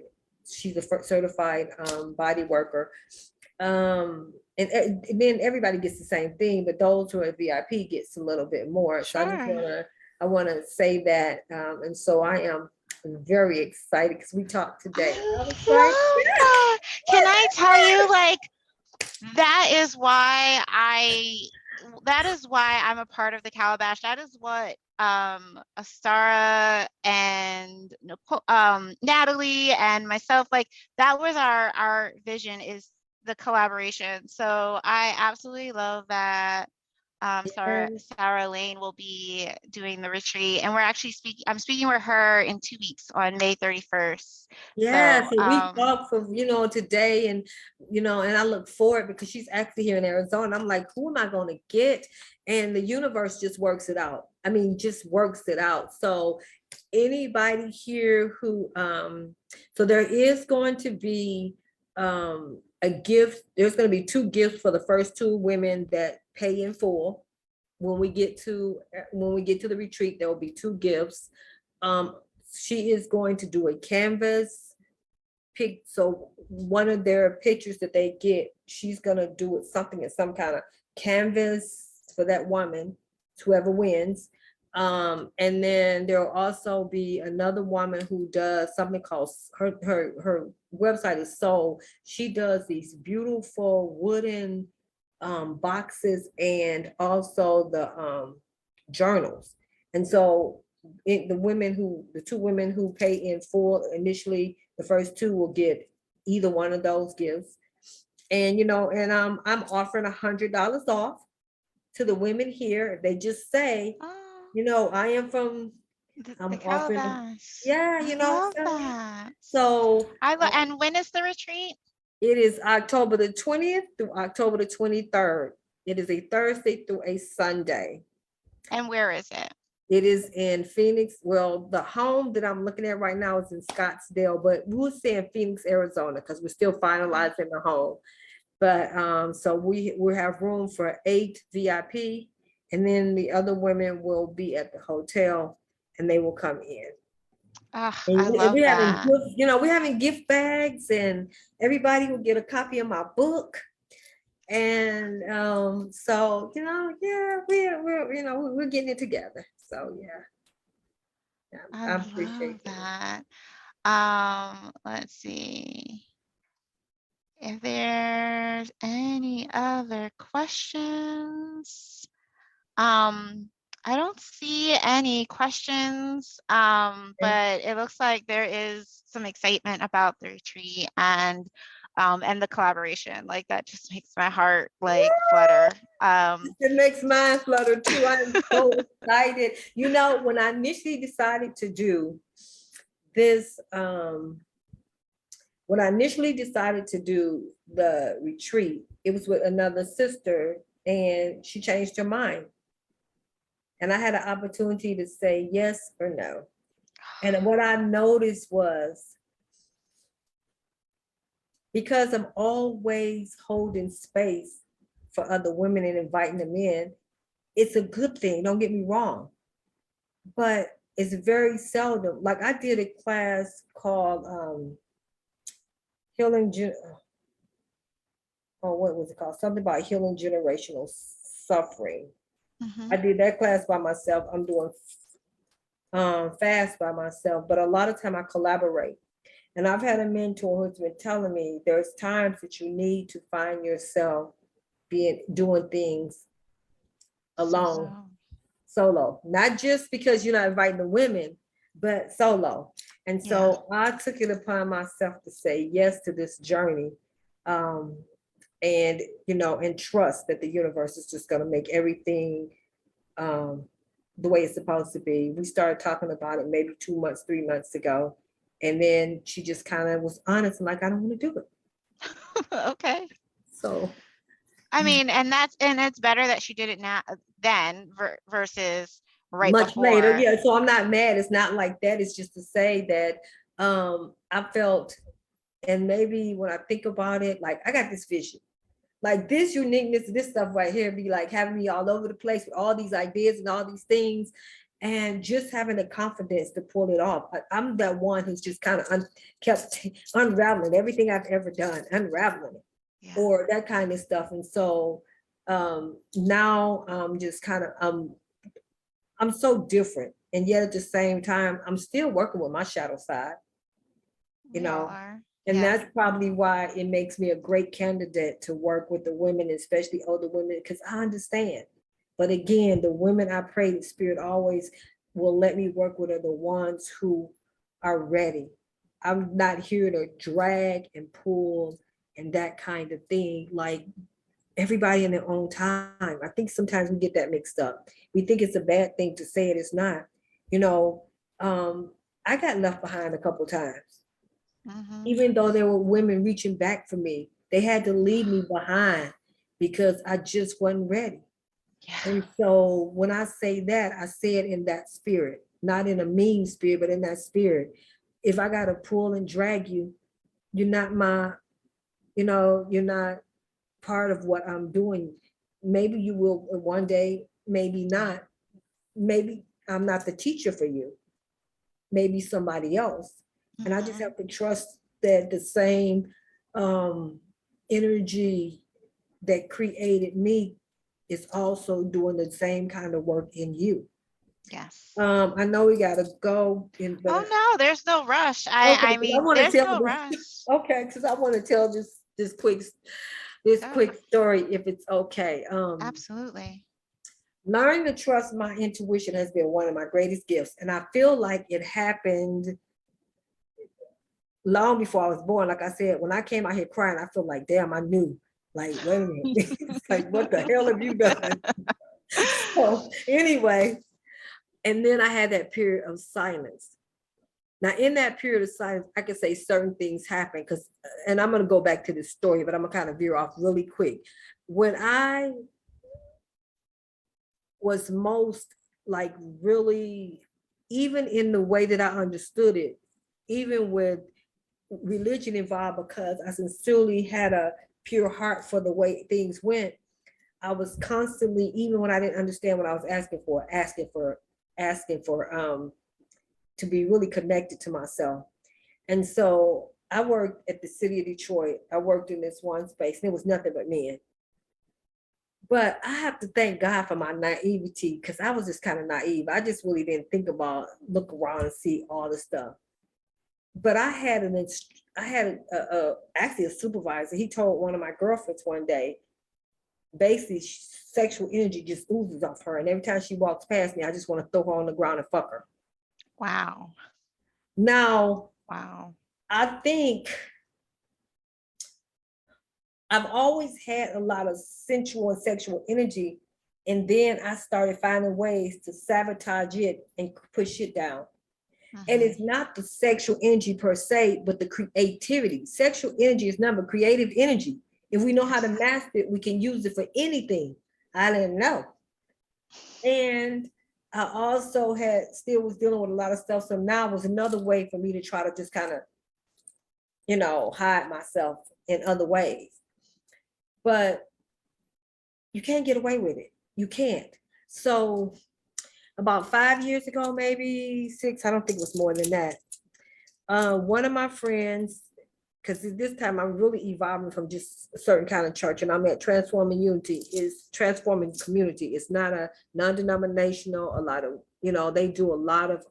She's a certified body worker. And then everybody gets the same thing, but those who are VIP gets a little bit more. So Sure. I wanna say that. And so I am very excited because we talked today. I I was like, love that. Can I tell you, like, that is why I'm a part of the Calabash. That is what Astara and Natalie and myself, like, that was our vision, is the collaboration. So I absolutely love that yes, Sarah Lane will be doing the retreat, and I'm speaking with her in 2 weeks on May 31st. yes, So and we talked for, today, and, and I look forward because she's actually here in Arizona. I'm like, who am I going to get? And the universe just works it out. I mean, just works it out. So anybody here so there is going to be a gift. There's going to be two gifts for the first two women that pay in full. When we get to the retreat, there will be two gifts. Um, she is going to do a canvas pick. So one of their pictures that they get, she's gonna do it something in some kind of canvas for that woman, whoever wins. And then there'll also be another woman who does something called her website is Soul. She does these beautiful wooden boxes and also the journals. And so the two women who pay in full initially, the first two will get either one of those gifts. And I'm offering $100 off to the women here. If they just say, oh, I am from, the I'm offering, Calabash. yeah, I love so yeah. that. So And when is the retreat? it is October the 20th through October the 23rd. It is a Thursday through a Sunday. And where is it? It is in Phoenix. Well, the home that I'm looking at right now is in Scottsdale, but we'll say in Phoenix, Arizona, because we're still finalizing the home. But so we have room for 8 VIP, and then the other women will be at the hotel and they will come in. Oh, And I love we're having that. we're having gift bags, and everybody will get a copy of my book. And so yeah, we're getting it together. So yeah, I I love appreciate that. that. Let's see if there's any other questions. I don't see any questions, but it looks like there is some excitement about the retreat and the collaboration. Like, that just makes my heart like flutter. It makes mine flutter too. I'm so excited. When I initially decided to do this, when I initially decided to do the retreat, it was with another sister, and she changed her mind. And I had an opportunity to say yes or no. And what I noticed was, because I'm always holding space for other women and inviting them in, it's a good thing, don't get me wrong. But it's very seldom. Like I did a class called healing, oh, what was it called? Something about healing generational suffering. I Mm-hmm. did that class by myself. I'm doing fast by myself, but a lot of time I collaborate. And I've had a mentor who's been telling me there's times that you need to find yourself being doing things alone, Solo. solo, not just because you're not inviting the women, but solo. And Yeah. so I took it upon myself to say yes to this journey. Um, and and trust that the universe is just going to make everything um, the way it's supposed to be. We started talking about it maybe 2 months, 3 months ago, and then she just kind of was honest and like, I don't want to do it. Okay. So I mean, and it's better that she did it now then versus right much later, before. yeah. So I'm not mad. It's not like that. It's just to say that I felt, and maybe when I think about it, like I got this vision. Like this uniqueness, this stuff right here be like having me all over the place with all these ideas and all these things, and just having the confidence to pull it off. I'm that one who's just kind of kept unraveling everything I've ever done, unraveling it, Yeah. or that kind of stuff. And so now I'm just kind of I'm so different, and yet at the same time, I'm still working with my shadow side, you We all know. are. And Yeah. that's probably why it makes me a great candidate to work with the women, especially older women, because I understand. But again, the women I pray the spirit always will let me work with are the ones who are ready. I'm not here to drag and pull and that kind of thing. Like everybody in their own time. I think sometimes we get that mixed up. We think it's a bad thing to say it. It's not. You know, um, I got left behind a couple times Mm-hmm. even though there were women reaching back for me, they had to leave me behind because I just wasn't ready. Yeah. And so when I say that, I say it in that spirit, not in a mean spirit, but in that spirit. If I got to pull and drag you, you're not my, you're not part of what I'm doing. Maybe you will one day, maybe not. Maybe I'm not the teacher for you. Maybe somebody else. And I just Mm-hmm. have to trust that the same um, energy that created me is also doing the same kind of work in you. Yes. I know we gotta go, but Oh no, there's no rush. okay, I because I mean, want to there's tell no this. rush. Okay, because I want to tell this Go. quick story if it's okay. Absolutely. Learning to trust my intuition has been one of my greatest gifts, and I feel like it happened long before I was born. Like I said, when I came out here crying, I feel like, damn, I knew. Like, wait a minute. It's like, what the hell have you done? So anyway, and then I had that period of silence. Now, in that period of silence, I can say certain things happen because, and I'm going to go back to this story, but I'm going to kind of veer off really quick. When I was most like really, even in the way that I understood it, even with religion involved, because I sincerely had a pure heart for the way things went, I was constantly, even when I didn't understand what I was asking for to be really connected to myself. And so I worked at the city of Detroit. I worked in this one space and it was nothing but men. But I have to thank God for my naivety because I was just kind of naive. I just really didn't think about look around and see all the stuff. But I had actually a supervisor. He told one of my girlfriends one day, basically sexual energy just oozes off her, and every time she walks past me, I just want to throw her on the ground and fuck her. Wow. Now, Wow. I think I've always had a lot of sensual and sexual energy, and then I started finding ways to sabotage it and push it down. And Mm-hmm. it's not the sexual energy per se, but the creativity. Sexual energy is number creative energy. If we know how to Yes. master it, we can use it for anything. I didn't know. And I also had still was dealing with a lot of stuff. So now was another way for me to try to just kind of, hide myself in other ways. But you can't get away with it. You can't. So about 5 years ago, maybe 6, I don't think it was more than that. One of my friends, because this time I'm really evolving from just a certain kind of church, and I'm at Transforming Unity, is transforming community. It's not a non-denominational, a lot of, they do a lot of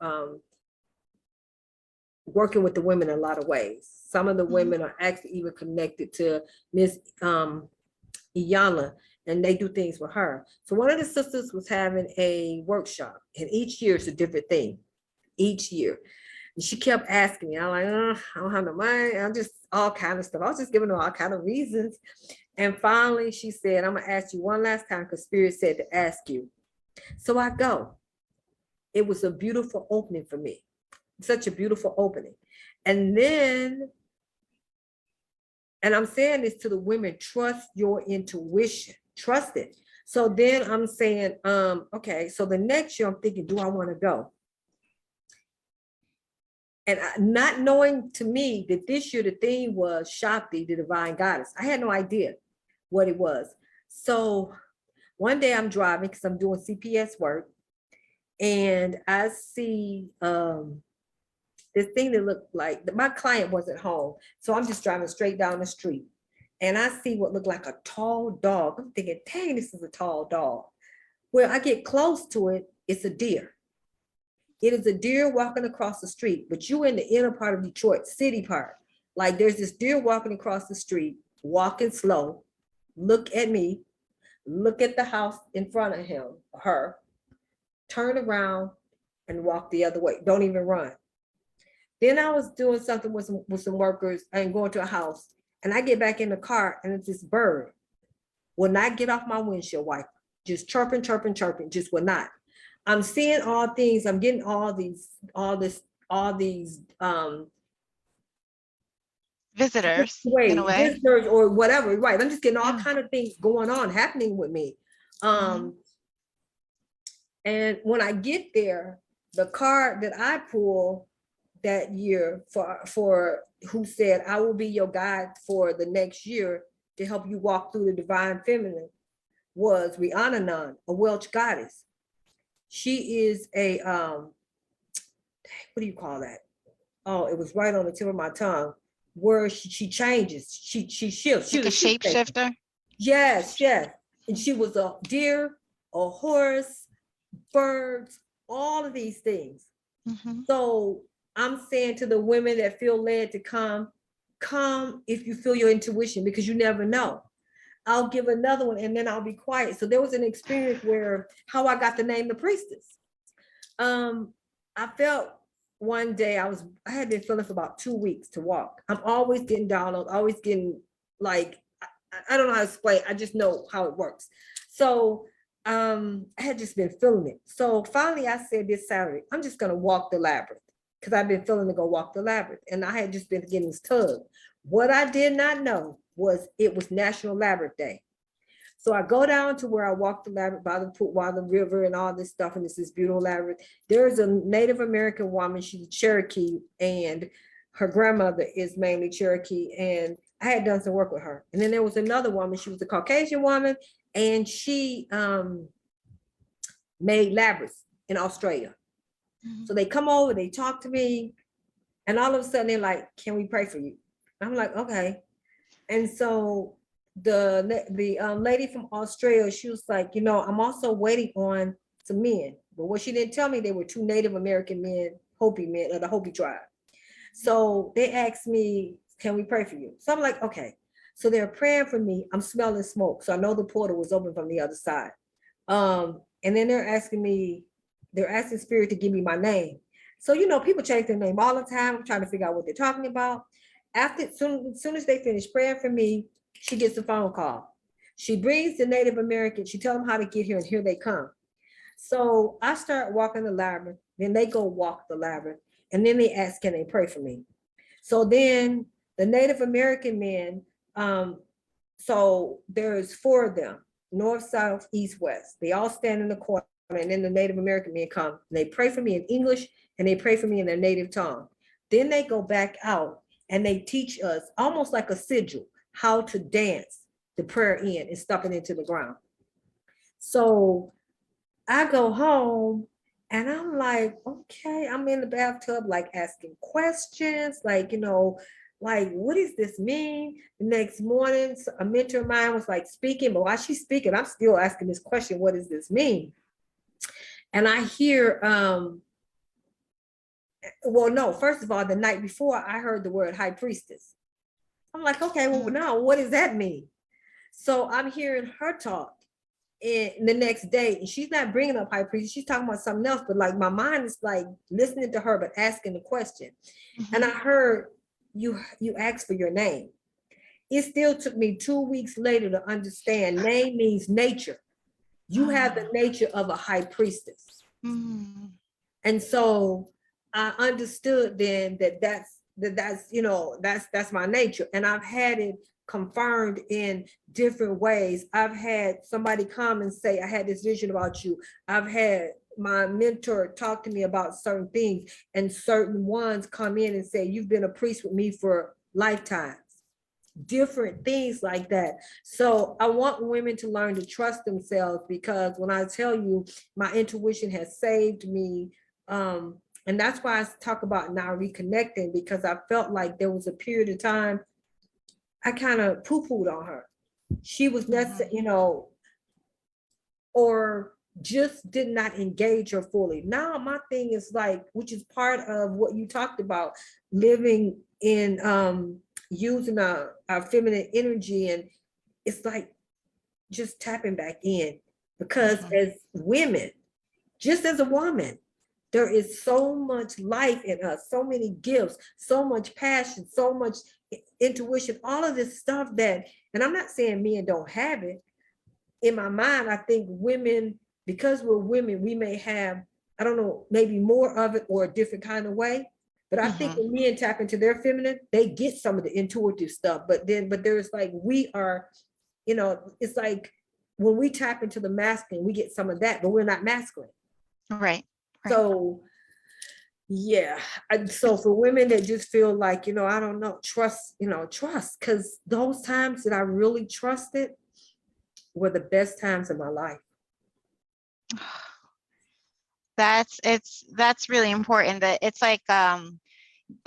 working with the women in a lot of ways. Some of the women are actually even connected to Miss Iyana, and they do things with her. So one of the sisters was having a workshop, and each year it's a different thing, each year. And she kept asking me, I'm like, I don't have no money. I'm just all kind of stuff. I was just giving her all kind of reasons. And finally she said, I'm gonna ask you one last time because Spirit said to ask you. So I go. It was a beautiful opening for me. Such a beautiful opening. And then, and I'm saying this to the women, trust your intuition, trust it. So then I'm saying, okay, so the next year I'm thinking, do I want to go? And not knowing to me that this year the theme was Shakti, the divine goddess. I had no idea what it was. So one day I'm driving because I'm doing CPS work, and I see this thing that looked like my client wasn't home. So I'm just driving straight down the street, and I see what looked like a tall dog. I'm thinking, dang, this is a tall dog. Well, I get close to it, it's a deer. It is a deer walking across the street, but you in the inner part of Detroit, city part. Like there's this deer walking across the street, walking slow, look at me, look at the house in front of him, her, turn around and walk the other way. Don't even run. Then I was doing something with some workers and going to a house, and I get back in the car and it's this bird. Will not get off my windshield wiper. Just chirping, chirping, chirping, just will not. I'm seeing all things, I'm getting all these Visitors, in a way. visitors or whatever, right? I'm just getting all kind of things going on, happening with me. And when I get there, the card that I pull that year for who said, I will be your guide for the next year to help you walk through the divine feminine, was Rhiannon, a Welsh goddess. She is a, what do you call that? Oh, it was right on the tip of my tongue, where she changes, she shifts. Like a shapeshifter? Yes, yes. And she was a deer, a horse, birds, all of these things. So I'm saying to the women that feel led to come if you feel your intuition, because you never know. I'll give another one and then I'll be quiet. So there was an experience where how I got the name the priestess. I felt one day I had been feeling for about 2 weeks to walk. I'm always getting downloads, always getting like, I don't know how to explain. I just know how it works. So I had just been feeling it. So finally I said this Saturday, I'm just gonna walk the labyrinth, because I've been feeling to go walk the labyrinth, and I had just been getting this tug. What I did not know was it was National Labyrinth Day. So I go down to where I walk the labyrinth by the pool, by the river and all this stuff, and it's this beautiful labyrinth. There's a Native American woman, she's a Cherokee, and her grandmother is mainly Cherokee, and I had done some work with her. And then there was another woman, she was a Caucasian woman, and she made labyrinths in Australia. So they come over, they talk to me, and all of a sudden they're like, can we pray for you? I'm like, okay. And so the lady from Australia, she was like, I'm also waiting on some men. But what she didn't tell me, they were 2 Native American men, Hopi men of the Hopi tribe. So they asked me, can we pray for you? So I'm like, okay. So they're praying for me. I'm smelling smoke. So I know the portal was open from the other side. And then they're asking Spirit to give me my name. So, people change their name all the time. I'm trying to figure out what they're talking about. As soon as they finish praying for me, she gets a phone call. She brings the Native American, she tells them how to get here, and here they come. So I start walking the labyrinth, then they go walk the labyrinth, and then they ask, can they pray for me? So then the Native American men, so there's 4 of them, north, south, east, west. They all stand in the corner, and then the Native American men come, and they pray for me in English, and they pray for me in their native tongue. Then they go back out, and they teach us, almost like a sigil, how to dance the prayer in and stuff it into the ground. So I go home, And I'm like, okay, I'm in the bathtub, like asking questions, like, like, what does this mean? The next morning, a mentor of mine was like speaking, but while she's speaking, I'm still asking this question, what does this mean? And I hear, well, no, first of all, the night before I heard the word high priestess. I'm like, okay, well, now what does that mean? So I'm hearing her talk. And the next day, and she's not bringing up high priestess, she's talking about something else, but like my mind is like listening to her, but asking the question. And I heard you asked for your name. It still took me 2 weeks later to understand name means nature. You have the nature of a high priestess. And so I understood then that's my nature. And I've had it confirmed in different ways. I've had somebody come and say, I had this vision about you. I've had my mentor talk to me about certain things, and certain ones come in and say, you've been a priest with me for lifetimes. Different things like that. So I want women to learn to trust themselves, because when I tell you my intuition has saved me, and that's why I talk about now reconnecting, because I felt like there was a period of time I kind of poo-pooed on her. She was necessary, or just did not engage her fully. Now my thing is like, which is part of what you talked about, living in using our feminine energy, and it's like just tapping back in, because as women, just as a woman, there is so much life in us, so many gifts, so much passion, so much intuition, all of this stuff that, and I'm not saying men don't have it. In my mind, I think women, because we're women, we may have, I don't know, maybe more of it or a different kind of way. But I think when men tap into their feminine, they get some of the intuitive stuff. But there's like, we are, it's like when we tap into the masculine, we get some of that, but we're not masculine. Right. So yeah. And so for women that just feel like, I don't know, trust, because those times that I really trusted were the best times of my life. That's really important. That it's like that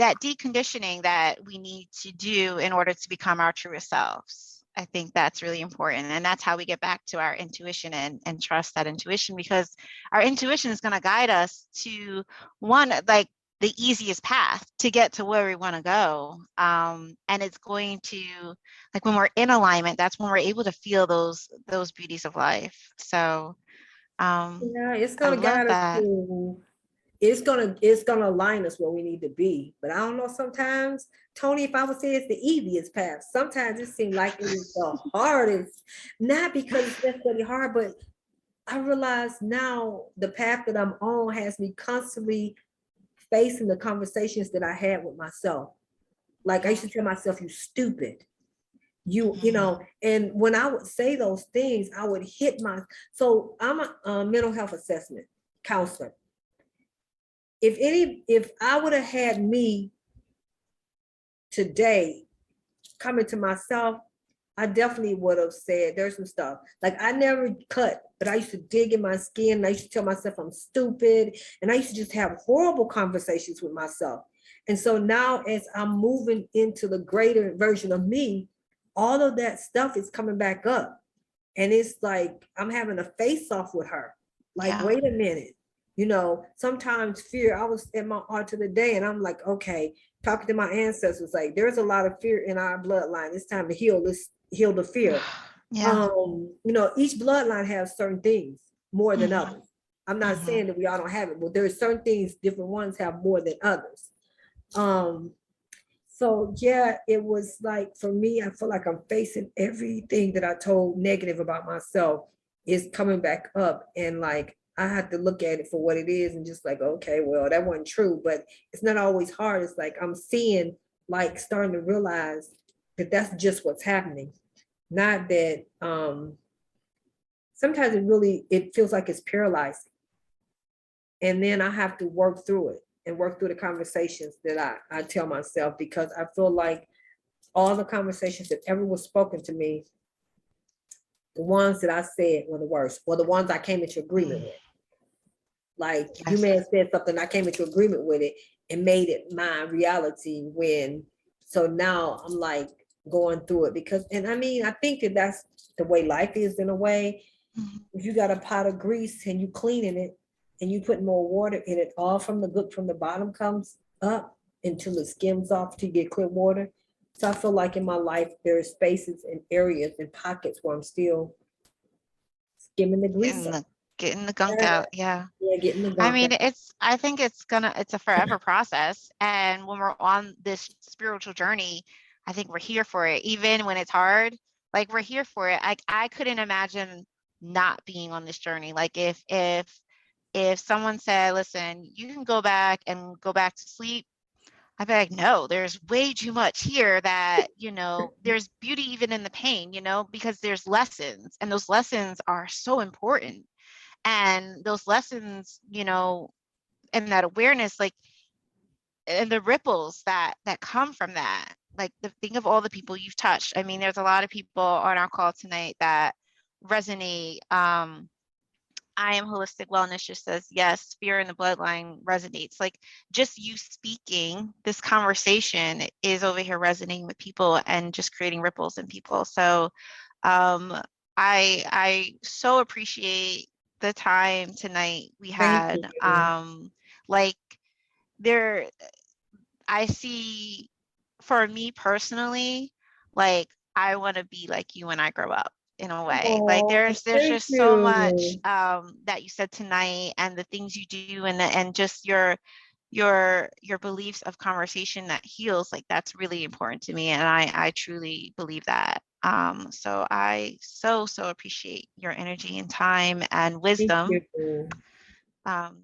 deconditioning that we need to do in order to become our truest selves. I think that's really important. And that's how we get back to our intuition and trust that intuition, because our intuition is going to guide us to like the easiest path to get to where we want to go. And it's going to, like, when we're in alignment, that's when we're able to feel those beauties of life. So yeah, it's I gonna love guide us that. to, it's gonna align us where we need to be. But I don't know, sometimes, Toni, if I would say it's the easiest path, sometimes it seems like it is the hardest. Not because it's necessarily hard, but I realize now the path that I'm on has me constantly facing the conversations that I had with myself. Like I used to tell myself, you stupid. And when I would say those things, I would hit so I'm a mental health assessment counselor. If I would have had me today coming to myself, I definitely would have said there's some stuff. Like I never cut, but I used to dig in my skin, and I used to tell myself I'm stupid. And I used to just have horrible conversations with myself. And so now as I'm moving into the greater version of me, all of that stuff is coming back up. And it's like I'm having a face off with her. Like, Yeah. wait a minute. Sometimes fear. I was at my altar today and I'm like, okay, talking to my ancestors, like there's a lot of fear in our bloodline. It's time to heal the fear. Yeah. Each bloodline has certain things more than others. I'm not saying that we all don't have it, but there are certain things different ones have more than others. So yeah, it was like, for me, I feel like I'm facing everything that I told negative about myself is coming back up, and like I have to look at it for what it is and just like, okay, well, that wasn't true, but it's not always hard. It's like I'm seeing, like starting to realize that that's just what's happening. Not that sometimes it feels like it's paralyzing. And then I have to work through it and work through the conversations that I tell myself, because I feel like all the conversations that ever was spoken to me, the ones that I said were the worst, or the ones I came into agreement with. Like you Yes. may have said something, I came into agreement with it and made it my reality so now I'm like going through it because, and I mean, I think that that's the way life is in a way. Mhm. If you got a pot of grease and you cleaning it and you put more water in it, all from the bottom comes up until it skims off to get clear water. So I feel like in my life, there are spaces and areas and pockets where I'm still skimming the grease Getting up. the getting the gunk Yeah, out. Yeah. yeah, getting the I gunk mean, out. I think it's a forever process. And when we're on this spiritual journey, I think we're here for it. Even when it's hard, like we're here for it. I couldn't imagine not being on this journey. Like if someone said, listen, you can go back and go back to sleep, I'd be like, no, there's way too much here that, there's beauty even in the pain, because there's lessons and those lessons are so important. And those lessons, and that awareness, like, and the ripples that come from that, like think of all the people you've touched. I mean, there's a lot of people on our call tonight that resonate. I am holistic wellness just says yes, fear in the bloodline resonates. Like just you speaking, this conversation is over here resonating with people and just creating ripples in people. So um I so appreciate the time tonight we Thank had. you. Like there I see, for me personally, like I want to be like you when I grow up in a way. Like Oh, there's thank just so much you. that you said tonight and the things you do and just your beliefs of conversation that heals, like that's really important to me and I truly believe that. So I so appreciate your energy and time and Thank wisdom. you. Um